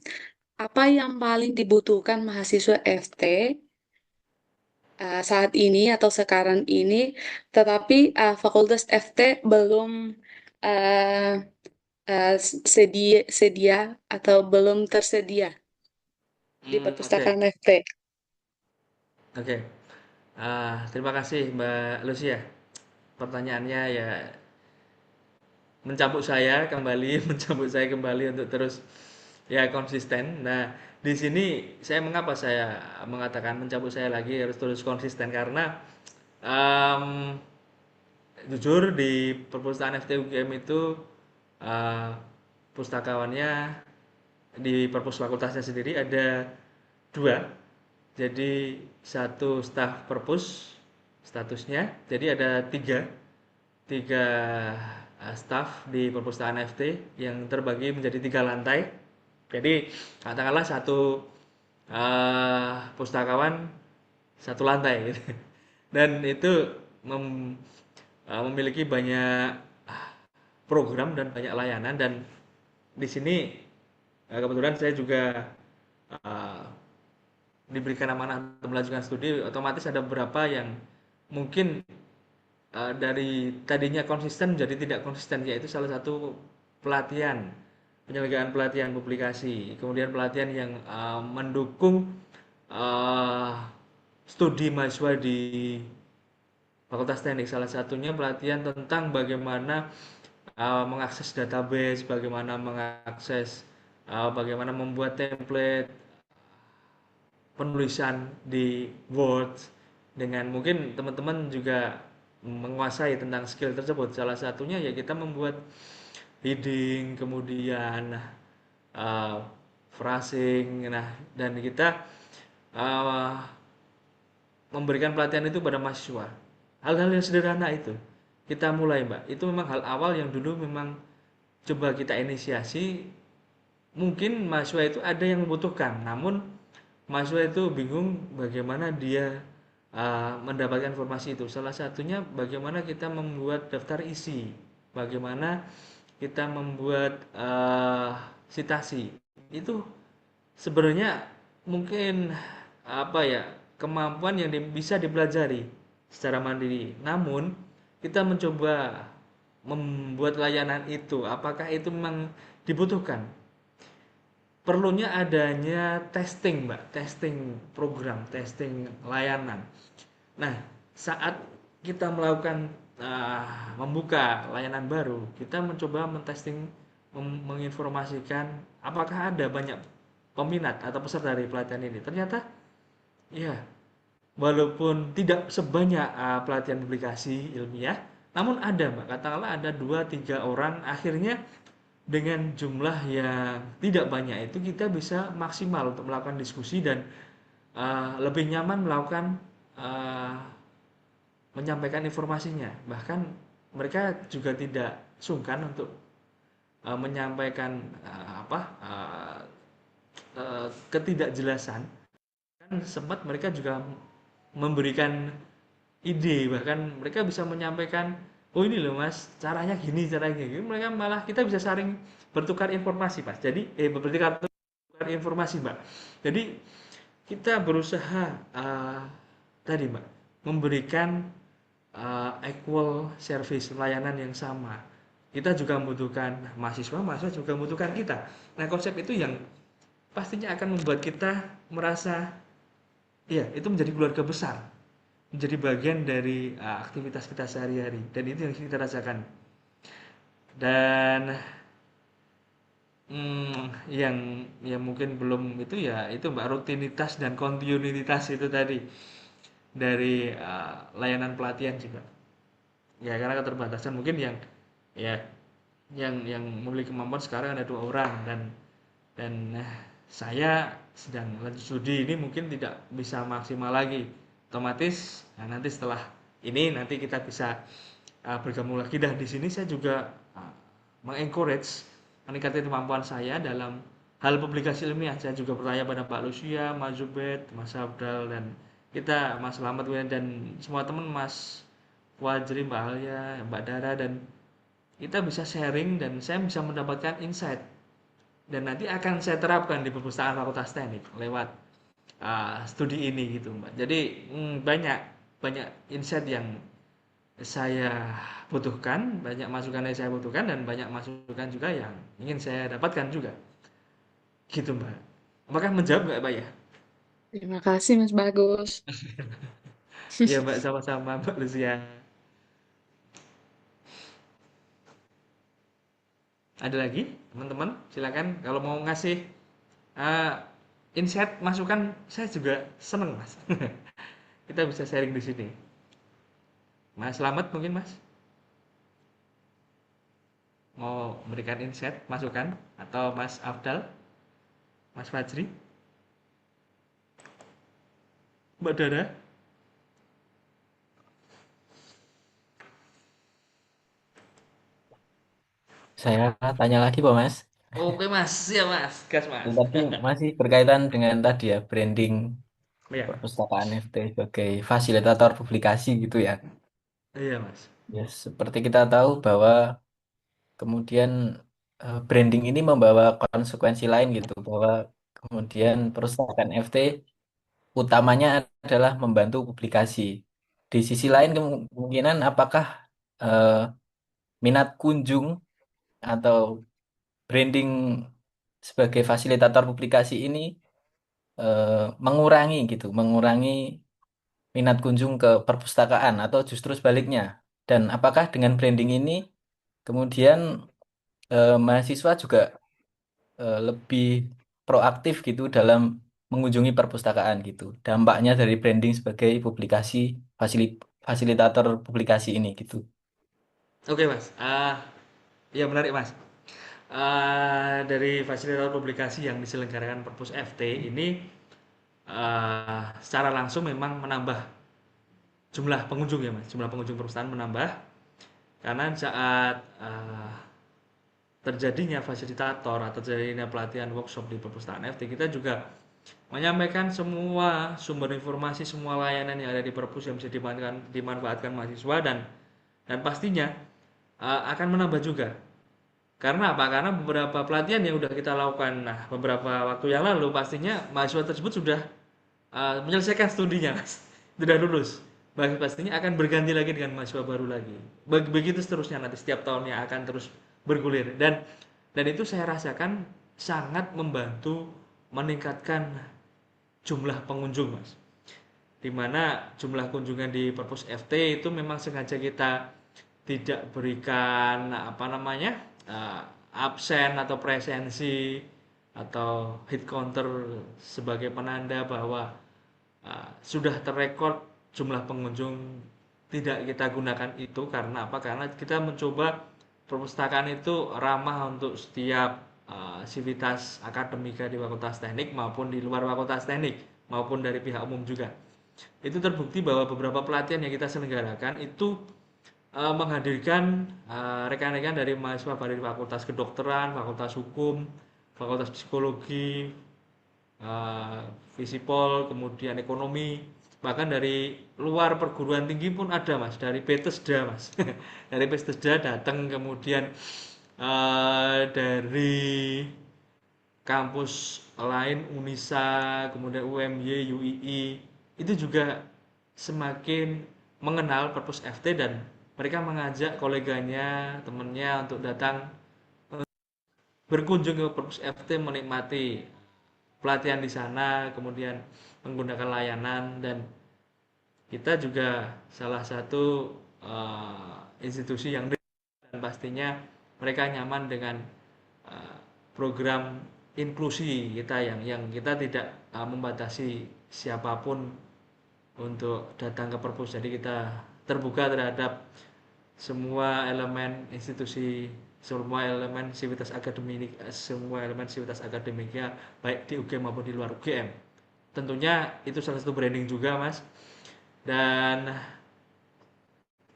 apa yang paling dibutuhkan mahasiswa FT saat ini atau sekarang ini, tetapi Fakultas FT belum uh, sedia atau belum tersedia di Oke. perpustakaan FT. Oke. Terima kasih Mbak Lucia. Pertanyaannya ya mencambuk saya kembali, mencambuk saya kembali untuk terus ya konsisten. Nah, di sini mengapa saya mengatakan mencambuk saya lagi harus terus konsisten, karena em, jujur di perpustakaan FT UGM itu pustakawannya di perpus fakultasnya sendiri ada 2. Jadi satu staf perpus statusnya, jadi ada 3 staf di perpustakaan FT yang terbagi menjadi 3 lantai. Jadi katakanlah satu pustakawan satu lantai gitu. Dan itu memiliki banyak program dan banyak layanan, dan di sini kebetulan saya juga diberikan amanah untuk melanjutkan studi. Otomatis ada beberapa yang mungkin dari tadinya konsisten menjadi tidak konsisten, yaitu salah satu pelatihan, penyelenggaraan pelatihan publikasi, kemudian pelatihan yang mendukung uh, studi mahasiswa di Fakultas Teknik, salah satunya pelatihan tentang bagaimana mengakses database, bagaimana mengakses, bagaimana membuat template penulisan di Word, dengan mungkin teman-teman juga menguasai tentang skill tersebut. Salah satunya ya kita membuat heading, kemudian uh, phrasing, nah, dan kita uh, memberikan pelatihan itu pada mahasiswa. Hal-hal yang sederhana itu kita mulai, Mbak. Itu memang hal awal yang dulu memang coba kita inisiasi. Mungkin mahasiswa itu ada yang membutuhkan, namun mahasiswa itu bingung bagaimana dia mendapatkan informasi itu. Salah satunya bagaimana kita membuat daftar isi, bagaimana kita membuat sitasi. Itu sebenarnya mungkin apa ya, kemampuan yang bisa dipelajari secara mandiri. Namun kita mencoba membuat layanan itu, apakah itu memang dibutuhkan? Perlunya adanya testing, Mbak, testing program, testing layanan. Nah, saat kita melakukan membuka layanan baru, kita mencoba mentesting, menginformasikan apakah ada banyak peminat atau peserta dari pelatihan ini. Ternyata ya, walaupun tidak sebanyak pelatihan publikasi ilmiah, namun ada, Mbak. Katakanlah ada 2-3 orang, akhirnya dengan jumlah yang tidak banyak itu kita bisa maksimal untuk melakukan diskusi dan lebih nyaman melakukan uh, menyampaikan informasinya. Bahkan mereka juga tidak sungkan untuk menyampaikan ketidakjelasan. Kan sempat mereka juga memberikan ide, bahkan mereka bisa menyampaikan, oh ini loh mas, caranya gini, caranya gini. Mereka malah, kita bisa saling bertukar informasi mas, jadi bertukar informasi mbak. Jadi kita berusaha tadi mbak, memberikan equal service, layanan yang sama. Kita juga membutuhkan mahasiswa, mahasiswa juga membutuhkan kita. Nah, konsep itu yang pastinya akan membuat kita merasa ya itu menjadi keluarga besar, menjadi bagian dari aktivitas kita sehari-hari, dan itu yang kita rasakan. Dan yang mungkin belum itu ya itu mbak, rutinitas dan kontinuitas itu tadi dari layanan pelatihan juga ya, karena keterbatasan mungkin yang ya yang memiliki kemampuan sekarang ada 2 orang, dan saya sedang lanjut studi, ini mungkin tidak bisa maksimal lagi, otomatis nah, nanti setelah ini nanti kita bisa bergabung lagi. Dah di sini saya juga mengencourage meningkatkan kemampuan saya dalam hal publikasi ilmiah. Saya juga bertanya pada Pak Lucia, Mas Zubed, Mas Abdal, dan kita, Mas Selamat, dan semua teman, Mas Wajri, Mbak Alia, Mbak Dara, dan kita bisa sharing dan saya bisa mendapatkan insight, dan nanti akan saya terapkan di perpustakaan Fakultas Teknik lewat studi ini gitu Mbak. Jadi banyak banyak insight yang saya butuhkan, banyak masukan yang saya butuhkan, dan banyak masukan juga yang ingin saya dapatkan juga. Gitu Mbak. Apakah menjawab nggak Mbak ya? Terima kasih Mas Bagus. Ya Mbak, sama-sama Mbak Lucia. Ada lagi teman-teman? Silakan kalau mau ngasih uh, insight, masukan, saya juga seneng Mas. Kita bisa sharing di sini. Mas Selamat mungkin Mas mau memberikan insight, masukan, atau Mas Afdal, Mas Fajri, Mbak Dara. Saya tanya lagi Pak Mas. Oke Mas, siap Mas, gas Mas. Tapi masih berkaitan dengan tadi ya, branding Ya, perpustakaan FT sebagai fasilitator publikasi gitu ya. iya Mas. Ya, seperti kita tahu bahwa kemudian branding ini membawa konsekuensi lain gitu, bahwa kemudian perpustakaan FT utamanya adalah membantu publikasi. di sisi lain kemungkinan apakah eh, minat kunjung atau branding sebagai fasilitator publikasi ini mengurangi gitu, mengurangi minat kunjung ke perpustakaan atau justru sebaliknya. Dan apakah dengan branding ini kemudian mahasiswa juga lebih proaktif gitu dalam mengunjungi perpustakaan gitu. Dampaknya dari branding sebagai publikasi fasilitator publikasi ini gitu. Oke Mas, ya menarik Mas. Dari fasilitator publikasi yang diselenggarakan Perpus FT ini secara langsung memang menambah jumlah pengunjung ya Mas, jumlah pengunjung perpustakaan menambah karena saat terjadinya fasilitator atau terjadinya pelatihan workshop di perpustakaan FT, kita juga menyampaikan semua sumber informasi, semua layanan yang ada di perpus yang bisa dimanfaatkan mahasiswa, dan pastinya akan menambah juga. Karena apa? Karena beberapa pelatihan yang sudah kita lakukan beberapa waktu yang lalu, pastinya mahasiswa tersebut sudah menyelesaikan studinya, Mas. Sudah lulus. Pastinya akan berganti lagi dengan mahasiswa baru lagi. Begitu seterusnya nanti setiap tahunnya akan terus bergulir, dan itu saya rasakan sangat membantu meningkatkan jumlah pengunjung, Mas. Dimana jumlah kunjungan di Perpus FT itu memang sengaja kita tidak berikan apa namanya absen atau presensi atau hit counter sebagai penanda bahwa sudah terrekord jumlah pengunjung. Tidak kita gunakan itu karena apa? Karena kita mencoba perpustakaan itu ramah untuk setiap sivitas akademika di Fakultas Teknik maupun di luar Fakultas Teknik maupun dari pihak umum juga. Itu terbukti bahwa beberapa pelatihan yang kita selenggarakan itu menghadirkan rekan-rekan dari mahasiswa dari Fakultas Kedokteran, Fakultas Hukum, Fakultas Psikologi, Visipol, kemudian Ekonomi, bahkan dari luar perguruan tinggi pun ada Mas, dari Bethesda Mas. Dari Bethesda datang, kemudian dari kampus lain Unisa, kemudian UMY, UII, itu juga semakin mengenal Perpus FT dan mereka mengajak koleganya, temannya untuk datang berkunjung ke Perpus FT, menikmati pelatihan di sana, kemudian menggunakan layanan, dan kita juga salah satu institusi yang dan pastinya mereka nyaman dengan program inklusi kita yang kita tidak membatasi siapapun untuk datang ke perpus. Jadi kita terbuka terhadap semua elemen institusi, semua elemen sivitas akademik, semua elemen sivitas akademiknya baik di UGM maupun di luar UGM. Tentunya itu salah satu branding juga Mas. Dan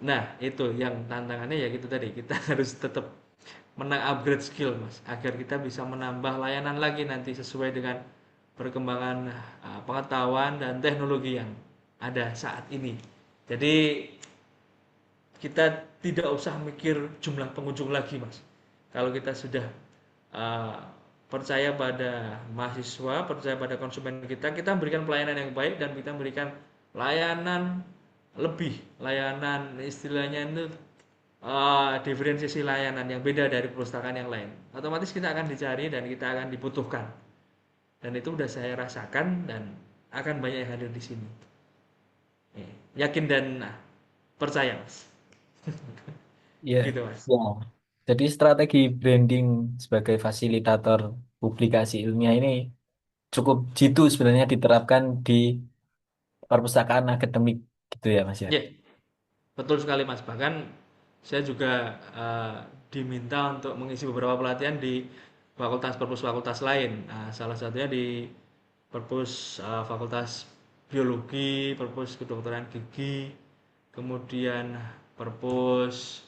nah itu yang tantangannya ya gitu tadi, kita harus tetap upgrade skill Mas, agar kita bisa menambah layanan lagi nanti sesuai dengan perkembangan pengetahuan dan teknologi yang ada saat ini. Jadi kita tidak usah mikir jumlah pengunjung lagi Mas. Kalau kita sudah uh, percaya pada mahasiswa, percaya pada konsumen kita berikan pelayanan yang baik dan kita berikan layanan lebih, layanan istilahnya itu diferensiasi layanan yang beda dari perpustakaan yang lain, otomatis kita akan dicari dan kita akan dibutuhkan, dan itu udah saya rasakan dan akan banyak yang hadir di sini. Yakin dan percaya Mas. Iya, Gitu Mas. ya. Jadi strategi branding sebagai fasilitator publikasi ilmiah ini cukup jitu sebenarnya diterapkan di perpustakaan akademik gitu ya Mas ya. Ya, betul sekali Mas. Bahkan saya juga diminta untuk mengisi beberapa pelatihan di fakultas fakultas lain. Salah satunya di perpus fakultas biologi, perpus kedokteran gigi, kemudian perpus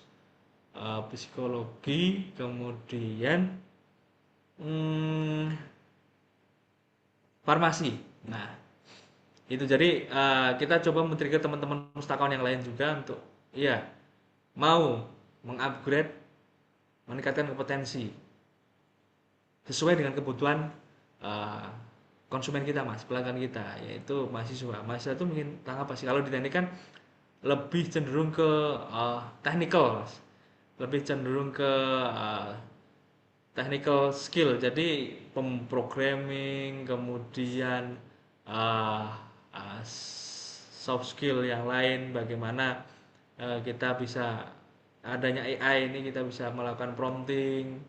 psikologi, kemudian hmm, farmasi. Nah, itu jadi kita coba men-trigger teman-teman pustakawan yang lain juga untuk iya mau mengupgrade, meningkatkan kompetensi sesuai dengan kebutuhan uh, konsumen kita Mas, pelanggan kita, yaitu mahasiswa. Mahasiswa itu mungkin tentang apa sih? Kalau di teknik kan lebih cenderung ke technical, Mas. Lebih cenderung ke technical skill. Jadi pemrogramming, kemudian uh, uh, soft skill yang lain, bagaimana kita bisa adanya AI ini kita bisa melakukan prompting,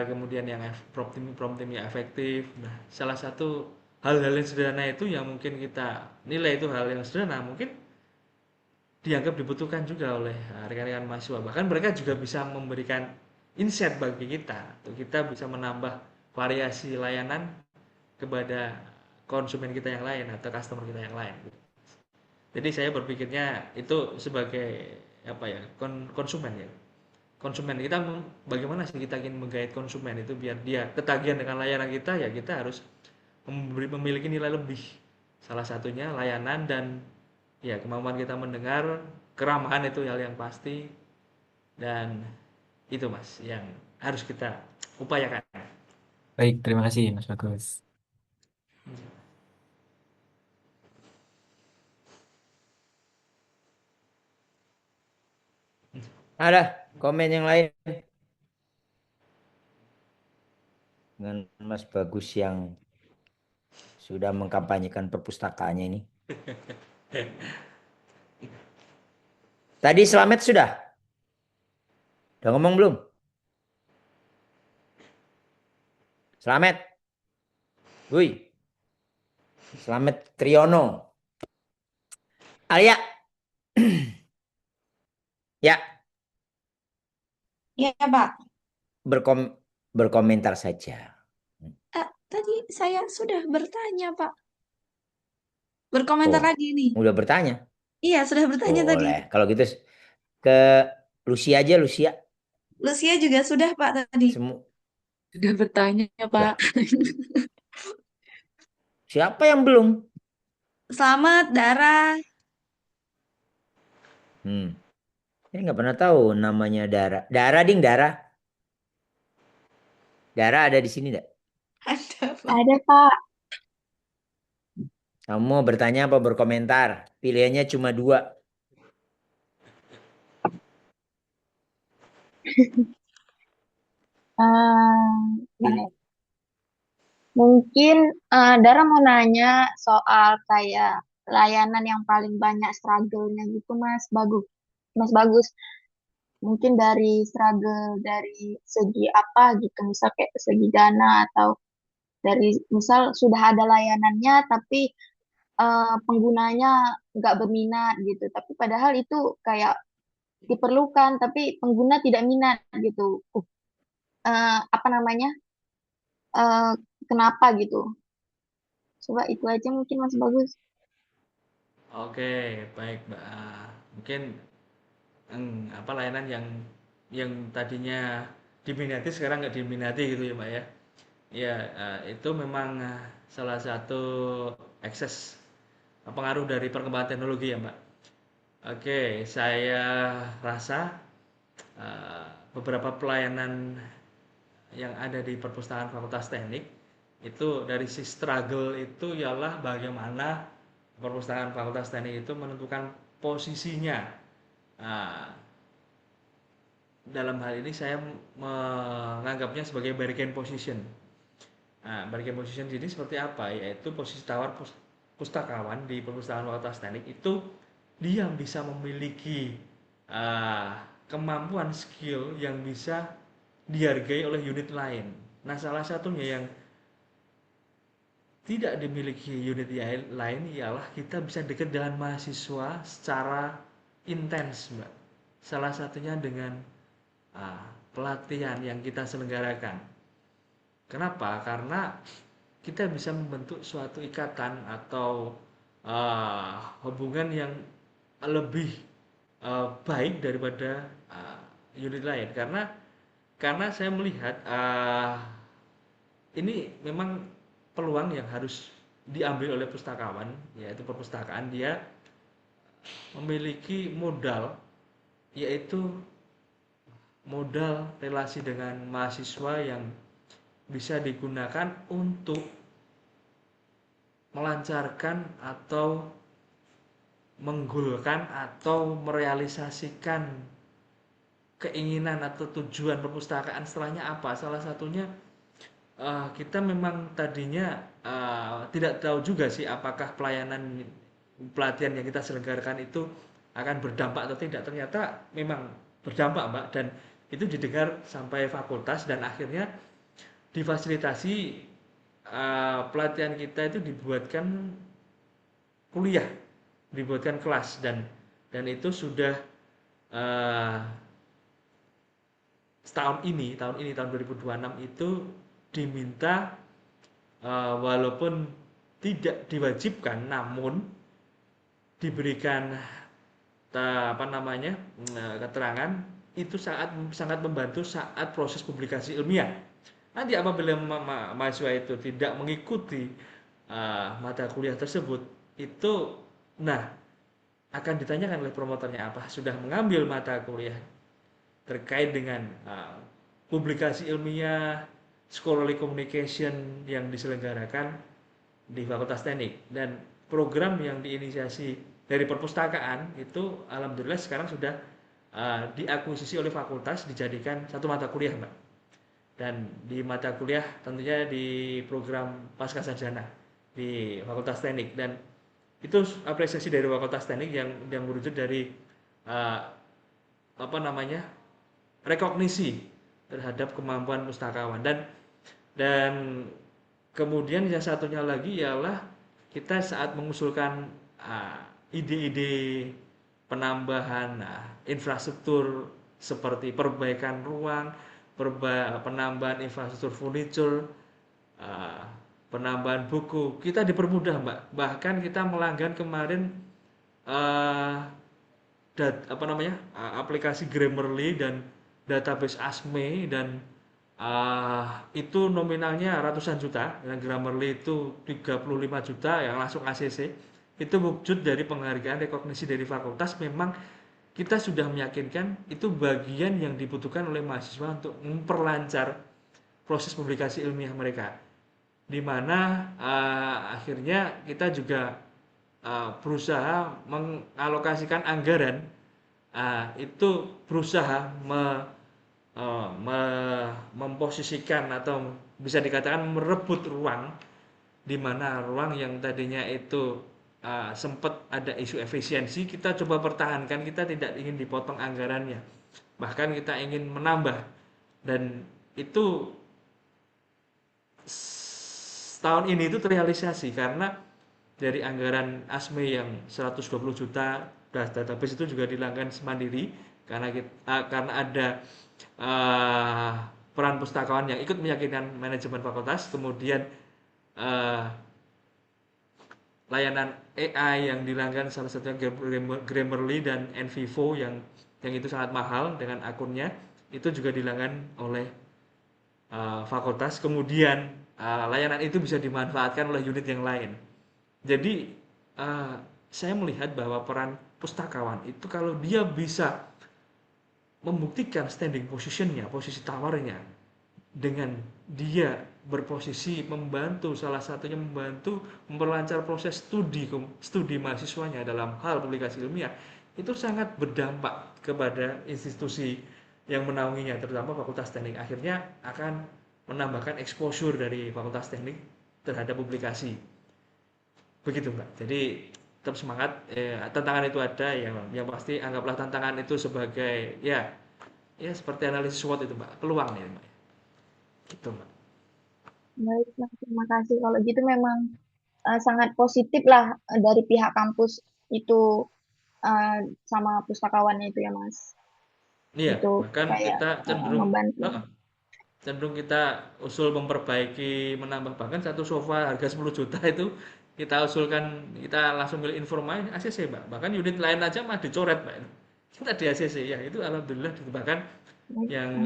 kemudian yang prompting yang efektif. Nah, salah satu hal-hal yang sederhana itu yang mungkin kita nilai itu hal yang sederhana, mungkin dianggap dibutuhkan juga oleh rekan-rekan mahasiswa. Bahkan mereka juga bisa memberikan insight bagi kita, untuk kita bisa menambah variasi layanan kepada konsumen kita yang lain atau customer kita yang lain. Jadi saya berpikirnya itu sebagai apa ya, konsumen ya. Konsumen kita bagaimana sih kita ingin menggait konsumen itu biar dia ketagihan dengan layanan kita, ya kita harus memiliki nilai lebih. Salah satunya layanan dan ya kemampuan kita mendengar, keramahan itu hal yang pasti, dan itu Mas yang harus kita upayakan. Baik, terima kasih Mas Bagus. Ada komen yang lain dengan Mas Bagus yang sudah mengkampanyekan perpustakaannya ini. Tadi Slamet sudah? Udah ngomong belum? Slamet. Woi. Slamet Triyono. Alia. Ya, Ya, Pak. berkomentar saja. Tadi saya sudah bertanya, Pak. Berkomentar Oh, lagi nih. udah bertanya? Iya, sudah bertanya tadi. Boleh. Kalau gitu ke Lucia aja, Lucia. Lucia juga sudah, Pak, tadi. Sudah bertanya, Lah, Pak. siapa yang belum? Selamat, Dara. Saya nggak pernah tahu namanya Dara. Dara, ding, Dara. Dara ada di sini nggak? Ada, Pak. Ada, Pak. Kamu mau bertanya apa berkomentar? Pilihannya cuma dua. Gimana ya? Mungkin Dara mau nanya soal kayak layanan yang paling banyak struggle-nya gitu, Mas Bagus. Mas Bagus, mungkin dari struggle dari segi apa gitu, misal kayak segi dana atau dari misal sudah ada layanannya tapi penggunanya nggak berminat gitu. Tapi padahal itu kayak diperlukan, tapi pengguna tidak minat gitu. Apa namanya? eh, Kenapa gitu? Coba itu aja mungkin Mas Bagus. Oke, baik Mbak. Mungkin apa layanan yang tadinya diminati sekarang nggak diminati gitu ya Mbak ya. Ya, itu memang salah satu ekses pengaruh dari perkembangan teknologi ya Mbak. Oke, saya rasa beberapa pelayanan yang ada di perpustakaan Fakultas Teknik itu dari si struggle itu ialah bagaimana perpustakaan Fakultas Teknik itu menentukan posisinya. Nah, dalam hal ini saya menganggapnya sebagai bargain position. Nah, bargain position ini seperti apa? Yaitu posisi tawar pustakawan di perpustakaan Fakultas Teknik itu dia bisa memiliki kemampuan skill yang bisa dihargai oleh unit lain. Nah, salah satunya yang tidak dimiliki unit lain ialah kita bisa dekat dengan mahasiswa secara intens, Mbak. Salah satunya dengan pelatihan yang kita selenggarakan. Kenapa? Karena kita bisa membentuk suatu ikatan atau hubungan yang lebih baik daripada unit lain. Karena saya melihat ini memang peluang yang harus diambil oleh pustakawan, yaitu perpustakaan. Dia memiliki modal, yaitu modal relasi dengan mahasiswa yang bisa digunakan untuk melancarkan atau menggolkan atau merealisasikan keinginan atau tujuan perpustakaan setelahnya apa. Salah satunya kita memang tadinya tidak tahu juga sih apakah pelatihan yang kita selenggarakan itu akan berdampak atau tidak. Ternyata memang berdampak, Mbak, dan itu didengar sampai fakultas dan akhirnya difasilitasi pelatihan kita itu dibuatkan kuliah, dibuatkan kelas dan itu sudah eh, tahun 2026 itu diminta walaupun tidak diwajibkan namun diberikan keterangan itu sangat membantu saat proses publikasi ilmiah. Nanti apabila mahasiswa itu tidak mengikuti mata kuliah tersebut, itu akan ditanyakan oleh promotornya apa sudah mengambil mata kuliah terkait dengan publikasi ilmiah, scholarly communication yang diselenggarakan di Fakultas Teknik, dan program yang diinisiasi dari perpustakaan itu alhamdulillah sekarang sudah diakuisisi oleh fakultas dijadikan satu mata kuliah, Mbak. Dan di mata kuliah tentunya di program Pascasarjana di Fakultas Teknik, dan itu apresiasi dari Fakultas Teknik yang berwujud dari rekognisi terhadap kemampuan pustakawan, dan kemudian yang satunya lagi ialah kita saat mengusulkan ide-ide penambahan infrastruktur seperti perbaikan ruang, penambahan infrastruktur furniture, penambahan buku, kita dipermudah, Mbak. Bahkan kita melanggan kemarin aplikasi Grammarly dan database ASME, dan itu nominalnya ratusan juta, dan Grammarly itu 35 juta yang langsung ACC. Itu wujud dari penghargaan rekognisi dari fakultas. Memang kita sudah meyakinkan itu bagian yang dibutuhkan oleh mahasiswa untuk memperlancar proses publikasi ilmiah mereka, di mana akhirnya kita juga berusaha mengalokasikan anggaran, itu berusaha memposisikan atau bisa dikatakan merebut ruang, di mana ruang yang tadinya itu sempat ada isu efisiensi, kita coba pertahankan. Kita tidak ingin dipotong anggarannya, bahkan kita ingin menambah, dan itu tahun ini itu terrealisasi karena dari anggaran ASME yang 120 juta, database itu juga dilanggan mandiri karena ada peran pustakawan yang ikut meyakinkan manajemen fakultas. Kemudian layanan AI yang dilanggan salah satunya Grammarly dan NVivo yang itu sangat mahal dengan akunnya, itu juga dilanggan oleh fakultas. Kemudian layanan itu bisa dimanfaatkan oleh unit yang lain. Jadi saya melihat bahwa peran pustakawan itu kalau dia bisa membuktikan standing positionnya, posisi tawarnya, dengan dia berposisi membantu, salah satunya membantu memperlancar proses studi mahasiswanya dalam hal publikasi ilmiah, itu sangat berdampak kepada institusi yang menaunginya, terutama Fakultas Teknik. Akhirnya akan menambahkan exposure dari Fakultas Teknik terhadap publikasi. Begitu, Mbak. Jadi tetap semangat. Tantangan itu ada, yang pasti anggaplah tantangan itu sebagai ya seperti analisis SWOT itu, Mbak. Peluang ya, Mbak. Gitu, Mbak. Baik, Mas. Terima kasih. Kalau gitu memang sangat positif lah dari pihak kampus itu sama pustakawannya itu ya, Mas. Iya, Untuk bahkan kayak kita membantu. cenderung kita usul memperbaiki, menambah, bahkan satu sofa harga 10 juta itu kita usulkan, kita langsung milih informasi ACC, Mbak. Bahkan unit lain aja mah dicoret, Mbak. Kita di ACC ya, itu alhamdulillah. Bahkan Baik, yang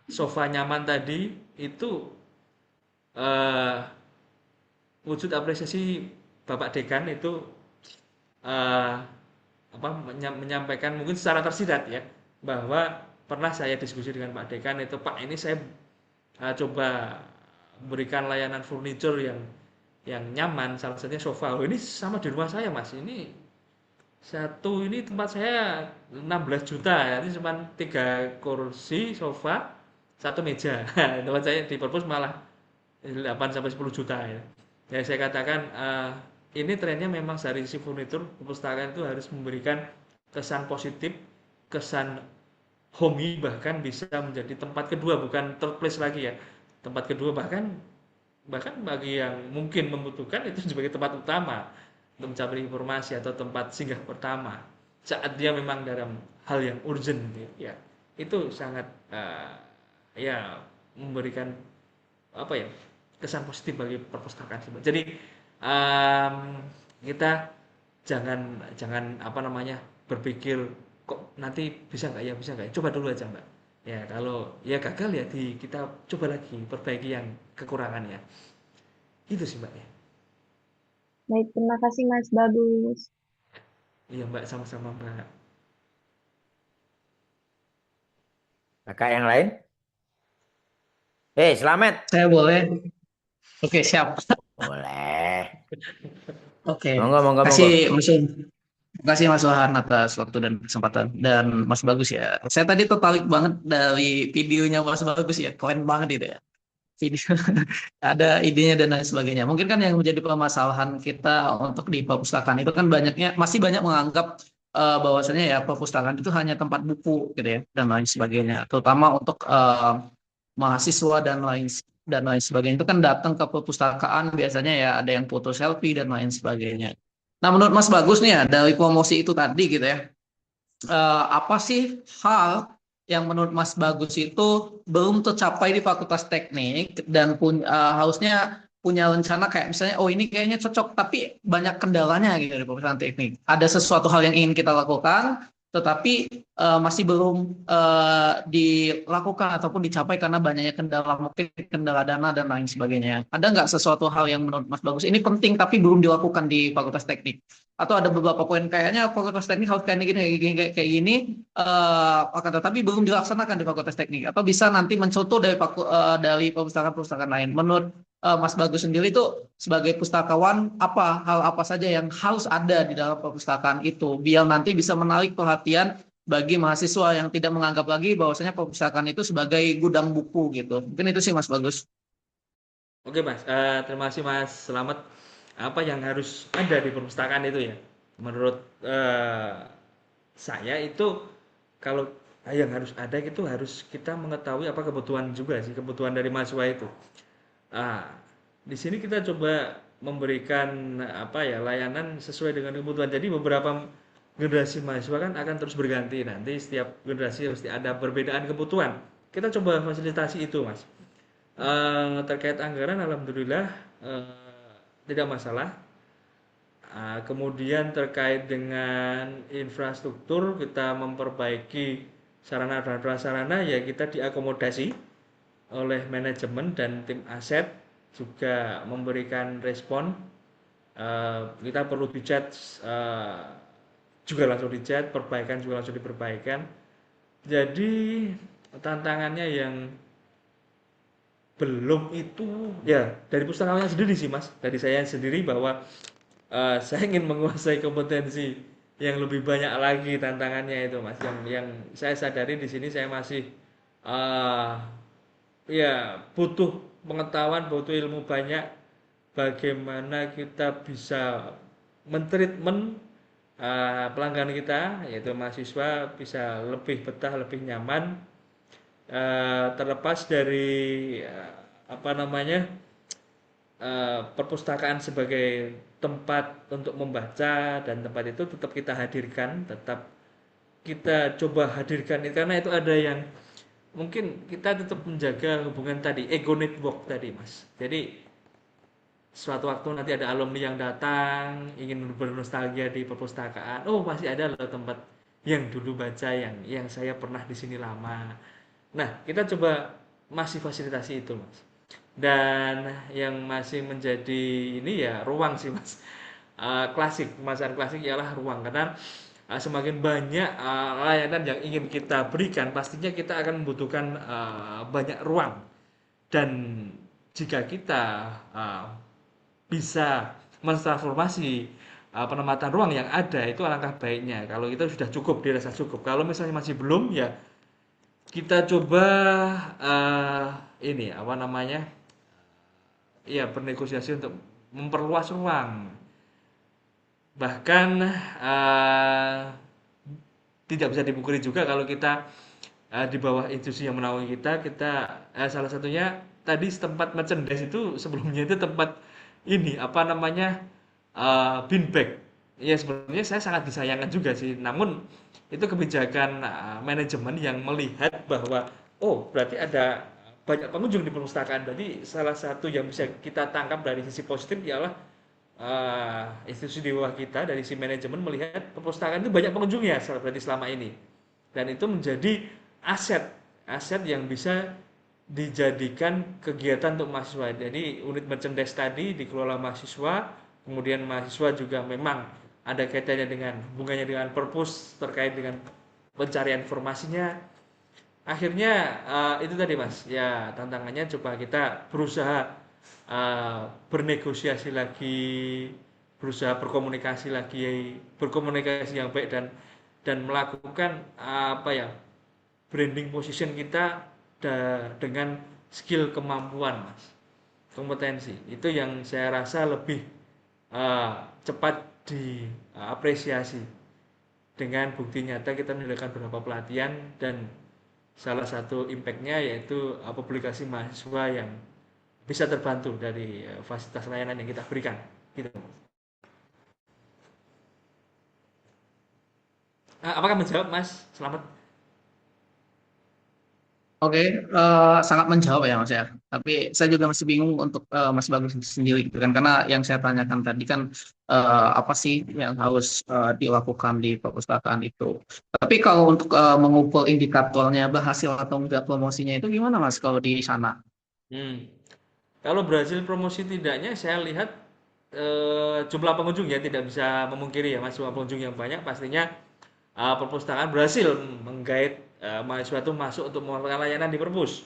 sofa nyaman tadi itu wujud apresiasi Bapak Dekan itu menyampaikan mungkin secara tersirat ya, bahwa pernah saya diskusi dengan Pak Dekan itu, Pak, ini saya coba berikan layanan furniture yang nyaman, salah satunya sofa. Oh, ini sama di rumah saya, Mas, ini Satu ini tempat saya 16 juta ya, ini cuma 3 kursi, sofa, satu meja. Tempat saya di perpus malah 8 sampai 10 juta ya. Ya saya katakan ini trennya memang dari sisi furnitur perpustakaan itu harus memberikan kesan positif, kesan homey, bahkan bisa menjadi tempat kedua, bukan third place lagi ya. Tempat kedua, bahkan bahkan bagi yang mungkin membutuhkan itu sebagai tempat utama untuk mencari informasi atau tempat singgah pertama saat dia memang dalam hal yang urgent gitu ya. Itu sangat ya memberikan apa ya, kesan positif bagi perpustakaan sih, Mbak. Jadi em, kita jangan jangan apa namanya berpikir kok nanti bisa nggak ya, coba dulu aja, Mbak. Ya kalau ya gagal ya kita coba lagi perbaiki yang kekurangannya. Itu sih, Mbak ya. Baik, terima kasih Mas Bagus. Iya, Mbak, sama-sama, Mbak. Kakak yang lain? Selamat. Saya boleh? Oke, siap. Boleh. Oke. Monggo, monggo, monggo. Makasih Mas Wahan atas waktu dan kesempatan. Dan Mas Bagus ya. Saya tadi tertarik banget dari videonya Mas Bagus ya. Keren banget itu ya. Video. Ada idenya dan lain sebagainya. Mungkin kan yang menjadi permasalahan kita untuk di perpustakaan itu kan masih banyak menganggap bahwasanya ya perpustakaan itu hanya tempat buku gitu ya dan lain sebagainya. Terutama untuk mahasiswa dan lain sebagainya itu kan datang ke perpustakaan biasanya ya ada yang foto selfie dan lain sebagainya. Nah, menurut Mas Bagus nih ya dari promosi itu tadi gitu ya, apa sih hal yang menurut Mas Bagus itu belum tercapai di Fakultas Teknik dan harusnya punya rencana kayak misalnya oh ini kayaknya cocok tapi banyak kendalanya gitu di Fakultas Teknik. Ada sesuatu hal yang ingin kita lakukan tetapi masih belum dilakukan ataupun dicapai karena banyaknya kendala, mungkin kendala dana dan lain sebagainya. Ada nggak sesuatu hal yang menurut Mas Bagus ini penting tapi belum dilakukan di Fakultas Teknik? Atau ada beberapa poin kayaknya Fakultas Teknik harus kayak gini kayak gini akan tetapi belum dilaksanakan di Fakultas Teknik atau bisa nanti mencontoh dari perpustakaan-perpustakaan lain. Menurut Mas Bagus sendiri itu sebagai pustakawan hal apa saja yang harus ada di dalam perpustakaan itu biar nanti bisa menarik perhatian bagi mahasiswa yang tidak menganggap lagi bahwasanya perpustakaan itu sebagai gudang buku gitu. Mungkin itu sih Mas Bagus. Oke, Mas. Terima kasih, Mas. Selamat. Apa yang harus ada di perpustakaan itu ya? Menurut saya itu kalau yang harus ada itu harus kita mengetahui apa kebutuhan juga sih, kebutuhan dari mahasiswa itu. Ah, di sini kita coba memberikan apa ya layanan sesuai dengan kebutuhan. Jadi beberapa generasi mahasiswa kan akan terus berganti nanti setiap generasi pasti ada perbedaan kebutuhan. Kita coba fasilitasi itu, Mas. Terkait anggaran, alhamdulillah tidak masalah. Kemudian terkait dengan infrastruktur, kita memperbaiki sarana dan prasarana ya kita diakomodasi oleh manajemen dan tim aset juga memberikan respon. Kita perlu dicat juga langsung dicat, perbaikan juga langsung diperbaikan. Jadi tantangannya yang belum itu ya dari pustakawannya sendiri sih, Mas, dari saya sendiri bahwa saya ingin menguasai kompetensi yang lebih banyak lagi. Tantangannya itu, Mas, yang saya sadari di sini saya masih uh, ya butuh pengetahuan, butuh ilmu banyak bagaimana kita bisa mentreatment pelanggan kita yaitu mahasiswa bisa lebih betah, lebih nyaman, terlepas dari apa namanya perpustakaan sebagai tempat untuk membaca dan tempat itu tetap kita hadirkan, tetap kita coba hadirkan itu karena itu ada yang mungkin kita tetap menjaga hubungan tadi ego network tadi, Mas. Jadi suatu waktu nanti ada alumni yang datang ingin bernostalgia di perpustakaan, oh masih ada loh tempat yang dulu baca yang saya pernah di sini lama. Nah, kita coba masih fasilitasi itu, Mas. Dan yang masih menjadi ini ya ruang sih, Mas. Klasik, pemasaran klasik ialah ruang karena semakin banyak layanan yang ingin kita berikan, pastinya kita akan membutuhkan banyak ruang. Dan jika kita bisa mentransformasi penempatan ruang yang ada itu alangkah baiknya. Kalau kita sudah cukup, dirasa cukup. Kalau misalnya masih belum, ya kita coba ini apa namanya, ya bernegosiasi untuk memperluas ruang. Bahkan tidak bisa dipungkiri juga kalau kita di bawah institusi yang menaungi kita salah satunya tadi tempat merchandise itu sebelumnya itu tempat ini apa namanya bin bag. Ya sebenarnya saya sangat disayangkan juga sih. Namun itu kebijakan manajemen yang melihat bahwa oh berarti ada banyak pengunjung di perpustakaan. Berarti salah satu yang bisa kita tangkap dari sisi positif ialah institusi di bawah kita dari si manajemen melihat perpustakaan itu banyak pengunjungnya berarti selama ini, dan itu menjadi aset yang bisa dijadikan kegiatan untuk mahasiswa. Jadi unit merchandise tadi dikelola mahasiswa, kemudian mahasiswa juga memang ada kaitannya dengan hubungannya dengan perpus terkait dengan pencarian informasinya. Akhirnya itu tadi mas, ya tantangannya coba kita berusaha bernegosiasi lagi, berusaha berkomunikasi yang baik dan melakukan apa ya, branding position kita dengan skill, kemampuan mas, kompetensi itu yang saya rasa lebih cepat diapresiasi dengan bukti nyata kita menyediakan beberapa pelatihan dan salah satu impactnya yaitu publikasi mahasiswa yang bisa terbantu dari fasilitas layanan yang kita berikan gitu. Apakah menjawab mas Selamat? Oke, sangat menjawab ya Mas ya. Tapi saya juga masih bingung untuk Mas Bagus sendiri gitu kan, karena yang saya tanyakan tadi kan apa sih yang harus dilakukan di perpustakaan itu. Tapi kalau untuk mengukur indikatornya berhasil atau enggak promosinya itu gimana Mas kalau di sana? Kalau berhasil promosi tidaknya saya lihat jumlah pengunjung ya, tidak bisa memungkiri ya mas, jumlah pengunjung yang banyak pastinya perpustakaan berhasil menggait mahasiswa itu masuk untuk melakukan layanan di perpus.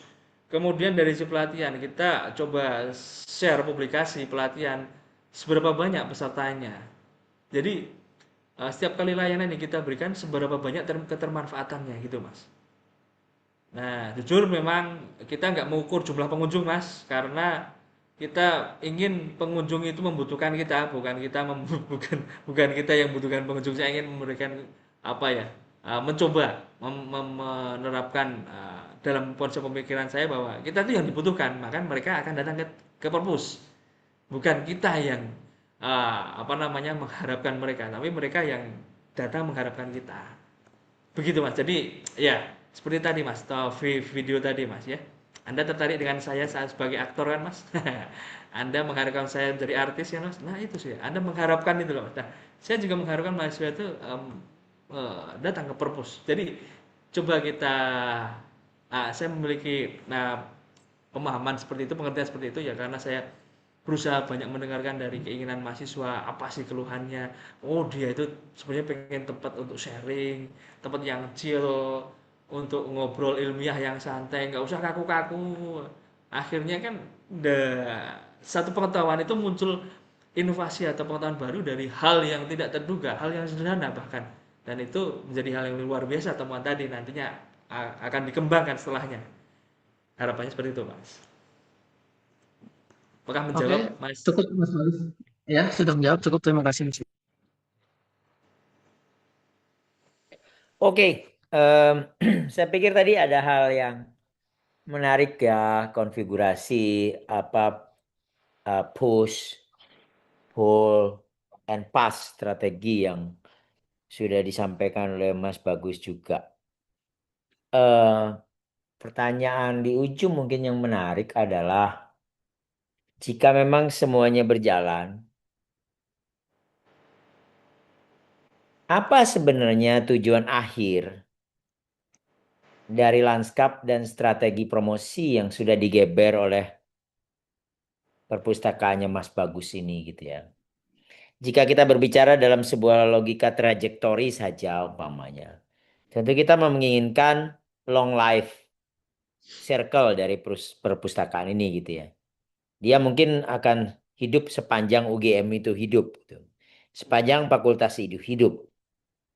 Kemudian dari si pelatihan kita coba share publikasi pelatihan seberapa banyak pesertanya. Jadi setiap kali layanan yang kita berikan seberapa banyak ketermanfaatannya gitu mas. Nah jujur memang kita nggak mengukur jumlah pengunjung mas, karena kita ingin pengunjung itu membutuhkan kita, bukan kita bukan kita yang membutuhkan pengunjung. Saya ingin memberikan apa ya, mencoba menerapkan dalam konsep pemikiran saya bahwa kita itu yang dibutuhkan, maka mereka akan datang ke perpus, bukan kita yang apa namanya mengharapkan mereka, tapi mereka yang datang mengharapkan kita. Begitu mas. Jadi ya seperti tadi mas, video tadi mas ya. Anda tertarik dengan saya saat sebagai aktor kan mas? Anda mengharapkan saya menjadi artis ya mas? Nah itu sih, Anda mengharapkan itu loh. Nah, saya juga mengharapkan mahasiswa itu datang ke perpus. Jadi coba kita, saya memiliki pemahaman seperti itu, pengertian seperti itu ya karena saya berusaha banyak mendengarkan dari keinginan mahasiswa, apa sih keluhannya. Oh dia itu sebenarnya pengen tempat untuk sharing, tempat yang chill, untuk ngobrol ilmiah yang santai, nggak usah kaku-kaku. Akhirnya kan satu pengetahuan itu muncul inovasi atau pengetahuan baru dari hal yang tidak terduga, hal yang sederhana bahkan, dan itu menjadi hal yang luar biasa. Temuan tadi nantinya akan dikembangkan setelahnya. Harapannya seperti itu mas. Apakah Oke, menjawab mas? cukup Mas Bagus. Ya, sudah menjawab, cukup. Terima kasih Mas. Oke, saya pikir tadi ada hal yang menarik ya, konfigurasi apa push, pull, and pass strategi yang sudah disampaikan oleh Mas Bagus juga. Pertanyaan di ujung mungkin yang menarik adalah jika memang semuanya berjalan, apa sebenarnya tujuan akhir dari lanskap dan strategi promosi yang sudah digeber oleh perpustakaannya Mas Bagus ini gitu ya. Jika kita berbicara dalam sebuah logika trajektori saja umpamanya, tentu kita menginginkan long life circle dari perpustakaan ini gitu ya. Dia mungkin akan hidup sepanjang UGM itu hidup gitu. sepanjang fakultas hidup.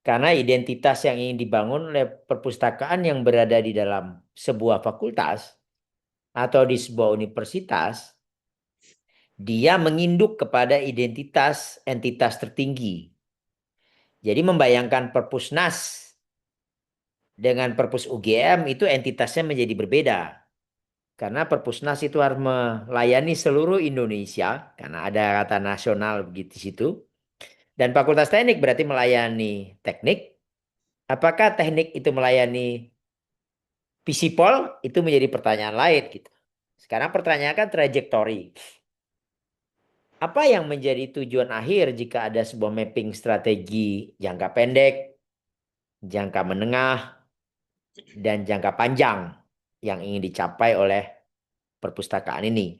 Karena identitas yang ingin dibangun oleh perpustakaan yang berada di dalam sebuah fakultas atau di sebuah universitas, dia menginduk kepada identitas entitas tertinggi. Jadi membayangkan Perpusnas dengan Perpus UGM itu entitasnya menjadi berbeda. Karena Perpusnas itu harus melayani seluruh Indonesia, karena ada kata nasional begitu di situ. Dan Fakultas Teknik berarti melayani teknik. Apakah teknik itu melayani Visipol? Itu menjadi pertanyaan lain gitu. Sekarang pertanyaan kan trajektori. Apa yang menjadi tujuan akhir jika ada sebuah mapping strategi jangka pendek, jangka menengah, dan jangka panjang yang ingin dicapai oleh perpustakaan ini?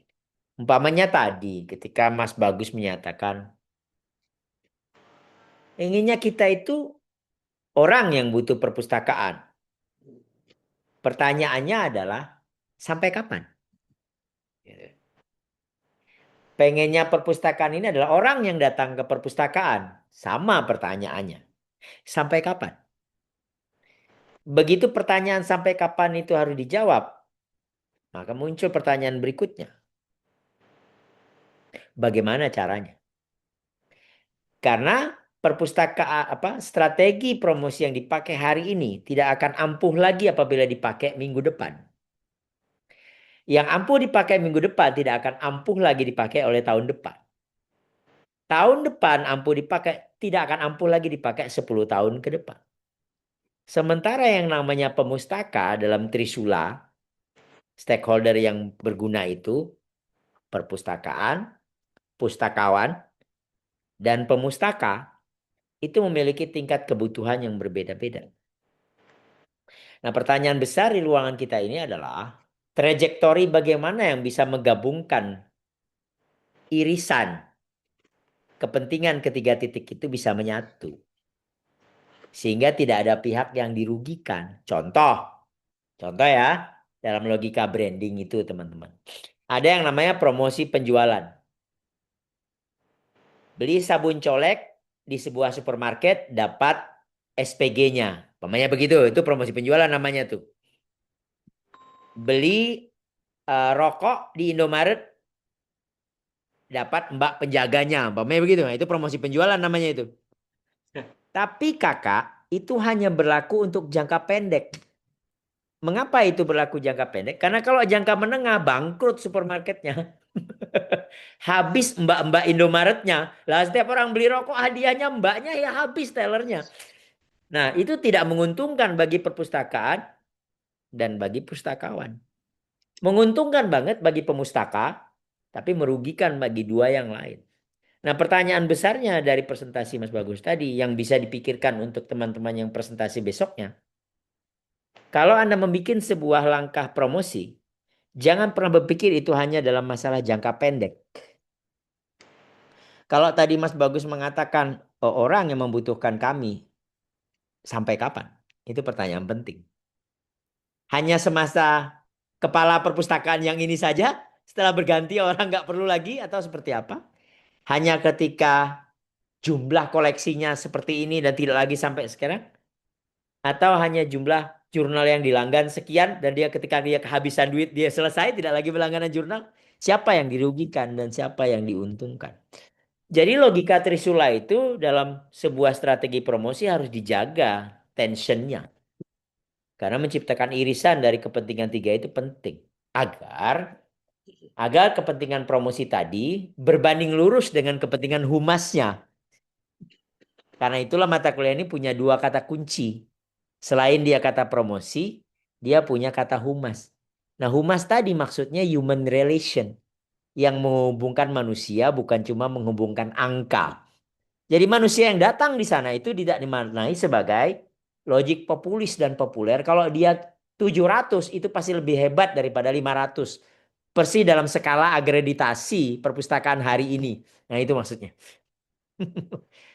Umpamanya tadi ketika Mas Bagus menyatakan inginnya kita itu orang yang butuh perpustakaan. Pertanyaannya adalah sampai kapan? Pengennya perpustakaan ini adalah orang yang datang ke perpustakaan. Sama pertanyaannya. Sampai kapan? Begitu pertanyaan sampai kapan itu harus dijawab, maka muncul pertanyaan berikutnya. Bagaimana caranya? Karena perpustakaan strategi promosi yang dipakai hari ini tidak akan ampuh lagi apabila dipakai minggu depan. Yang ampuh dipakai minggu depan tidak akan ampuh lagi dipakai oleh tahun depan. Tahun depan ampuh dipakai tidak akan ampuh lagi dipakai 10 tahun ke depan. Sementara yang namanya pemustaka dalam Trisula, stakeholder yang berguna itu perpustakaan, pustakawan, dan pemustaka itu memiliki tingkat kebutuhan yang berbeda-beda. Nah, pertanyaan besar di ruangan kita ini adalah trajektori bagaimana yang bisa menggabungkan irisan kepentingan ketiga titik itu bisa menyatu. Sehingga tidak ada pihak yang dirugikan. Contoh ya, dalam logika branding itu teman-teman. Ada yang namanya promosi penjualan. Beli sabun colek di sebuah supermarket dapat SPG-nya. Pokoknya begitu, itu promosi penjualan namanya tuh. Beli rokok di Indomaret dapat mbak penjaganya. Pokoknya begitu, nah, itu promosi penjualan namanya itu. Tapi kakak, itu hanya berlaku untuk jangka pendek. Mengapa itu berlaku jangka pendek? Karena kalau jangka menengah bangkrut supermarketnya. Habis mbak-mbak Indomaretnya. Lah setiap orang beli rokok hadiahnya mbaknya ya habis tellernya. Nah itu tidak menguntungkan bagi perpustakaan dan bagi pustakawan. Menguntungkan banget bagi pemustaka, tapi merugikan bagi dua yang lain. Nah pertanyaan besarnya dari presentasi Mas Bagus tadi yang bisa dipikirkan untuk teman-teman yang presentasi besoknya. Kalau Anda membuat sebuah langkah promosi, jangan pernah berpikir itu hanya dalam masalah jangka pendek. Kalau tadi Mas Bagus mengatakan orang yang membutuhkan kami, sampai kapan? Itu pertanyaan penting. Hanya semasa kepala perpustakaan yang ini saja, setelah berganti orang nggak perlu lagi atau seperti apa? Hanya ketika jumlah koleksinya seperti ini dan tidak lagi sampai sekarang? Atau hanya jumlah jurnal yang dilanggan sekian dan dia ketika dia kehabisan duit dia selesai tidak lagi berlangganan jurnal? Siapa yang dirugikan dan siapa yang diuntungkan? Jadi logika Trisula itu dalam sebuah strategi promosi harus dijaga tensionnya. Karena menciptakan irisan dari kepentingan tiga itu penting. Agar kepentingan promosi tadi berbanding lurus dengan kepentingan humasnya. Karena itulah mata kuliah ini punya dua kata kunci. Selain dia kata promosi, dia punya kata humas. Nah humas tadi maksudnya human relation. Yang menghubungkan manusia bukan cuma menghubungkan angka. Jadi manusia yang datang di sana itu tidak dimaknai sebagai logik populis dan populer. Kalau dia 700 itu pasti lebih hebat daripada 500. Persis dalam skala agreditasi perpustakaan hari ini. Nah itu maksudnya.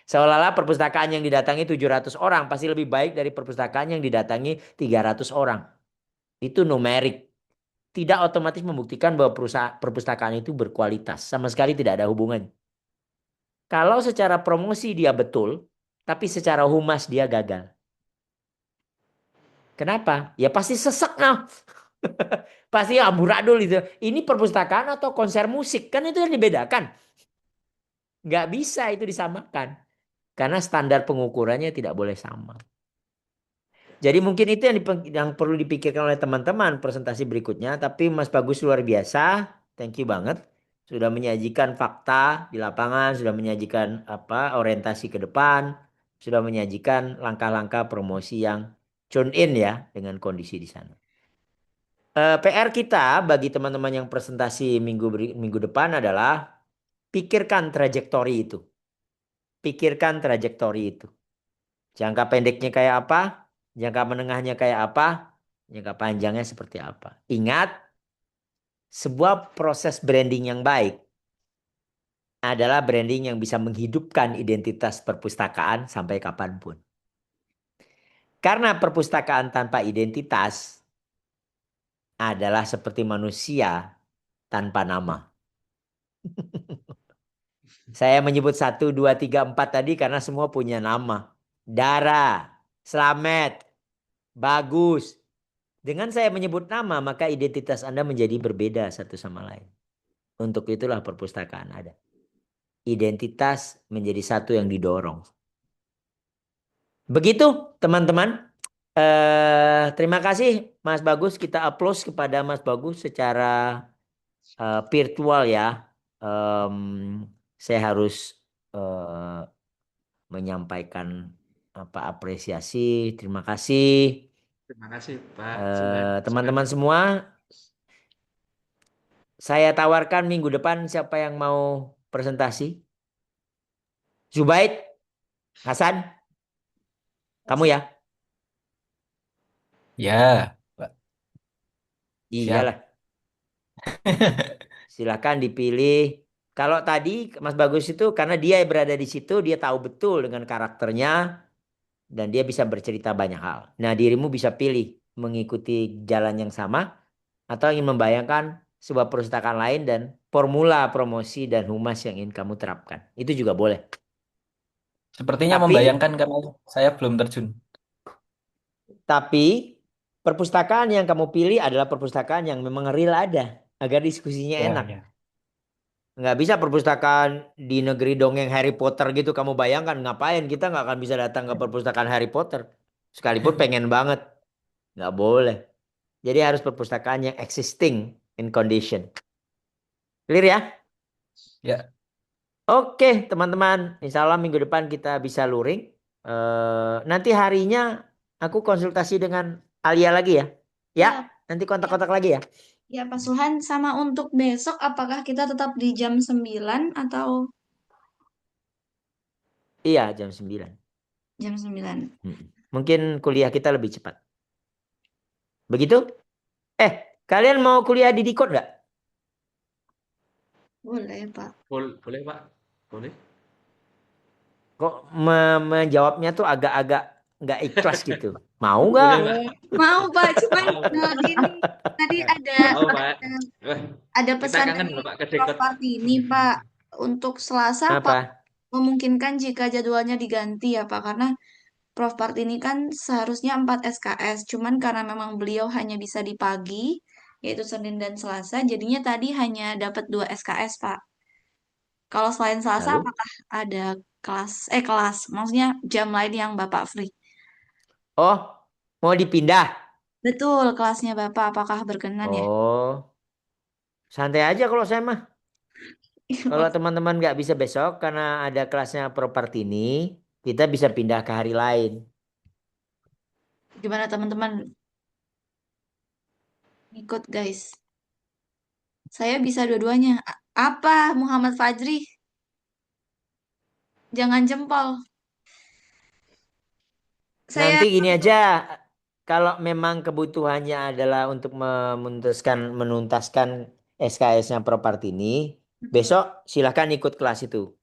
Seolah-olah perpustakaan yang didatangi 700 orang pasti lebih baik dari perpustakaan yang didatangi 300 orang. Itu numerik. Tidak otomatis membuktikan bahwa perpustakaan itu berkualitas. Sama sekali tidak ada hubungan. Kalau secara promosi dia betul, tapi secara humas dia gagal. Kenapa? Ya pasti sesek nah. Pasti amburadul itu. Ini perpustakaan atau konser musik? Kan itu yang dibedakan. Nggak bisa itu disamakan. Karena standar pengukurannya tidak boleh sama. Jadi mungkin itu yang perlu dipikirkan oleh teman-teman presentasi berikutnya. Tapi Mas Bagus luar biasa. Thank you banget. Sudah menyajikan fakta di lapangan. Sudah menyajikan orientasi ke depan. Sudah menyajikan langkah-langkah promosi yang tune in ya dengan kondisi di sana. PR kita bagi teman-teman yang presentasi minggu depan adalah pikirkan trajektori itu. Pikirkan trajektori itu. Jangka pendeknya kayak apa? Jangka menengahnya kayak apa? Jangka panjangnya seperti apa? Ingat, sebuah proses branding yang baik adalah branding yang bisa menghidupkan identitas perpustakaan sampai kapanpun. Karena perpustakaan tanpa identitas adalah seperti manusia tanpa nama. Saya menyebut 1, 2, 3, 4 tadi karena semua punya nama. Dara, Slamet, Bagus. Dengan saya menyebut nama, maka identitas Anda menjadi berbeda satu sama lain. Untuk itulah perpustakaan ada. Identitas menjadi satu yang didorong. Begitu teman-teman. Terima kasih Mas Bagus. Kita applause kepada Mas Bagus secara virtual ya. Saya harus menyampaikan apresiasi. Terima kasih. Terima kasih Pak Zuhan. Teman-teman semua, saya tawarkan minggu depan siapa yang mau presentasi? Zubaid, Hasan, kamu ya? Ya, Pak. Siap. Iyalah, silakan dipilih. Kalau tadi Mas Bagus itu karena dia berada di situ, dia tahu betul dengan karakternya dan dia bisa bercerita banyak hal. Nah, dirimu bisa pilih mengikuti jalan yang sama atau ingin membayangkan sebuah perpustakaan lain dan formula promosi dan humas yang ingin kamu terapkan. Itu juga boleh. Sepertinya Tapi membayangkan karena saya belum terjun. Tapi perpustakaan yang kamu pilih adalah perpustakaan yang memang real ada. Agar diskusinya Ya, enak. ya. Nggak bisa perpustakaan di negeri dongeng Harry Potter gitu. Kamu bayangkan ngapain kita nggak akan bisa datang ke perpustakaan Harry Potter. Sekalipun pengen banget. Nggak boleh. Jadi harus perpustakaan yang existing in condition. Clear ya? Ya, Oke teman-teman. Insya Allah minggu depan kita bisa luring. Nanti harinya aku konsultasi dengan Alia lagi ya. Ya, Ya, nanti ya, kontak-kontak lagi ya. ya Pak Suhan, sama untuk besok apakah kita tetap di jam 9 atau Iya, jam 9. jam 9? Mungkin kuliah kita lebih cepat. Begitu? Kalian mau kuliah di Dikot nggak? Boleh, Pak. Boleh Pak, boleh. Kok menjawabnya tuh agak-agak nggak ikhlas gitu. Mau nggak? Boleh Pak. Mau, Pak. Cuman Mau. ini tadi Mau Pak. Wah, ada kita pesan kangen dari loh Pak ke Prof. Dikot. Partini, Pak. Untuk Selasa, Pak, Apa? memungkinkan jika jadwalnya diganti ya, Pak. Karena Prof. Partini kan seharusnya 4 SKS. Cuman karena memang beliau hanya bisa di pagi, yaitu Senin dan Selasa, jadinya tadi hanya dapat 2 SKS, Pak. Kalau selain Selasa, Lalu? apakah ada kelas, maksudnya jam lain yang Bapak free? Oh, mau dipindah? Betul, kelasnya Bapak apakah berkenan ya? Oh, santai aja kalau saya mah. Kalau teman-teman nggak bisa besok karena ada kelasnya properti ini, kita bisa pindah ke hari lain. Gimana teman-teman? Ikut, guys. Saya bisa dua-duanya. Apa, Muhammad Fajri? Jangan jempol. Saya Nanti gini aja, kalau memang kebutuhannya adalah untuk menuntaskan SKS-nya properti ini, betul. besok silahkan ikut kelas itu.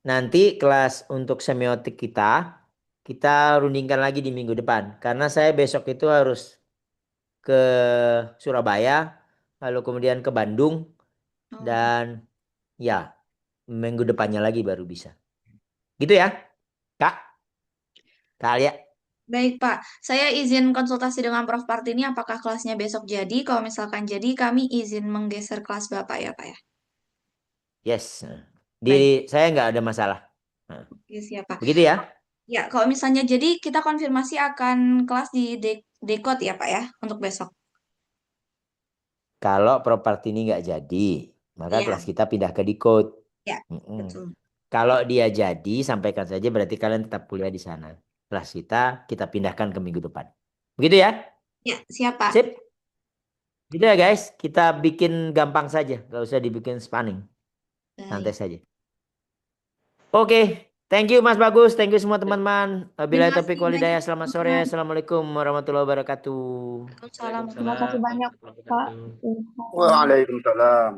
Nanti kelas untuk semiotik kita rundingkan lagi di minggu depan. Karena saya besok itu harus ke Surabaya, lalu kemudian ke Bandung, Oh, dan ya minggu depannya lagi baru bisa. Gitu ya, Kak? Kak Alia. Baik, Pak. Saya izin konsultasi dengan Prof. Partini apakah kelasnya besok jadi. Kalau misalkan jadi, kami izin menggeser kelas Bapak ya, Pak ya. Yes. Baik, Saya nggak ada masalah. Nah, oke, siap, Pak. begitu ya. Ya, kalau misalnya jadi, kita konfirmasi akan kelas di Dekot ya, Pak ya, untuk besok. Kalau properti ini nggak jadi, maka Iya, kelas kita pindah ke Decode. ya, Mm-mm. betul. Kalau dia jadi, sampaikan saja berarti kalian tetap kuliah di sana. Kelas kita pindahkan ke minggu depan. Begitu ya? Ya, siap, Pak. Sip. Gitu ya guys, kita bikin gampang saja, nggak usah dibikin spanning. Santai Baik. saja. Oke, thank you Mas Bagus, thank you semua teman-teman. Wabillahi Terima taufiq kasih walhidayah. banyak, Selamat sore. teman-teman. Assalamualaikum warahmatullahi wabarakatuh. Waalaikumsalam. Terima kasih banyak, Pak. Waalaikumsalam. Info. Waalaikumsalam.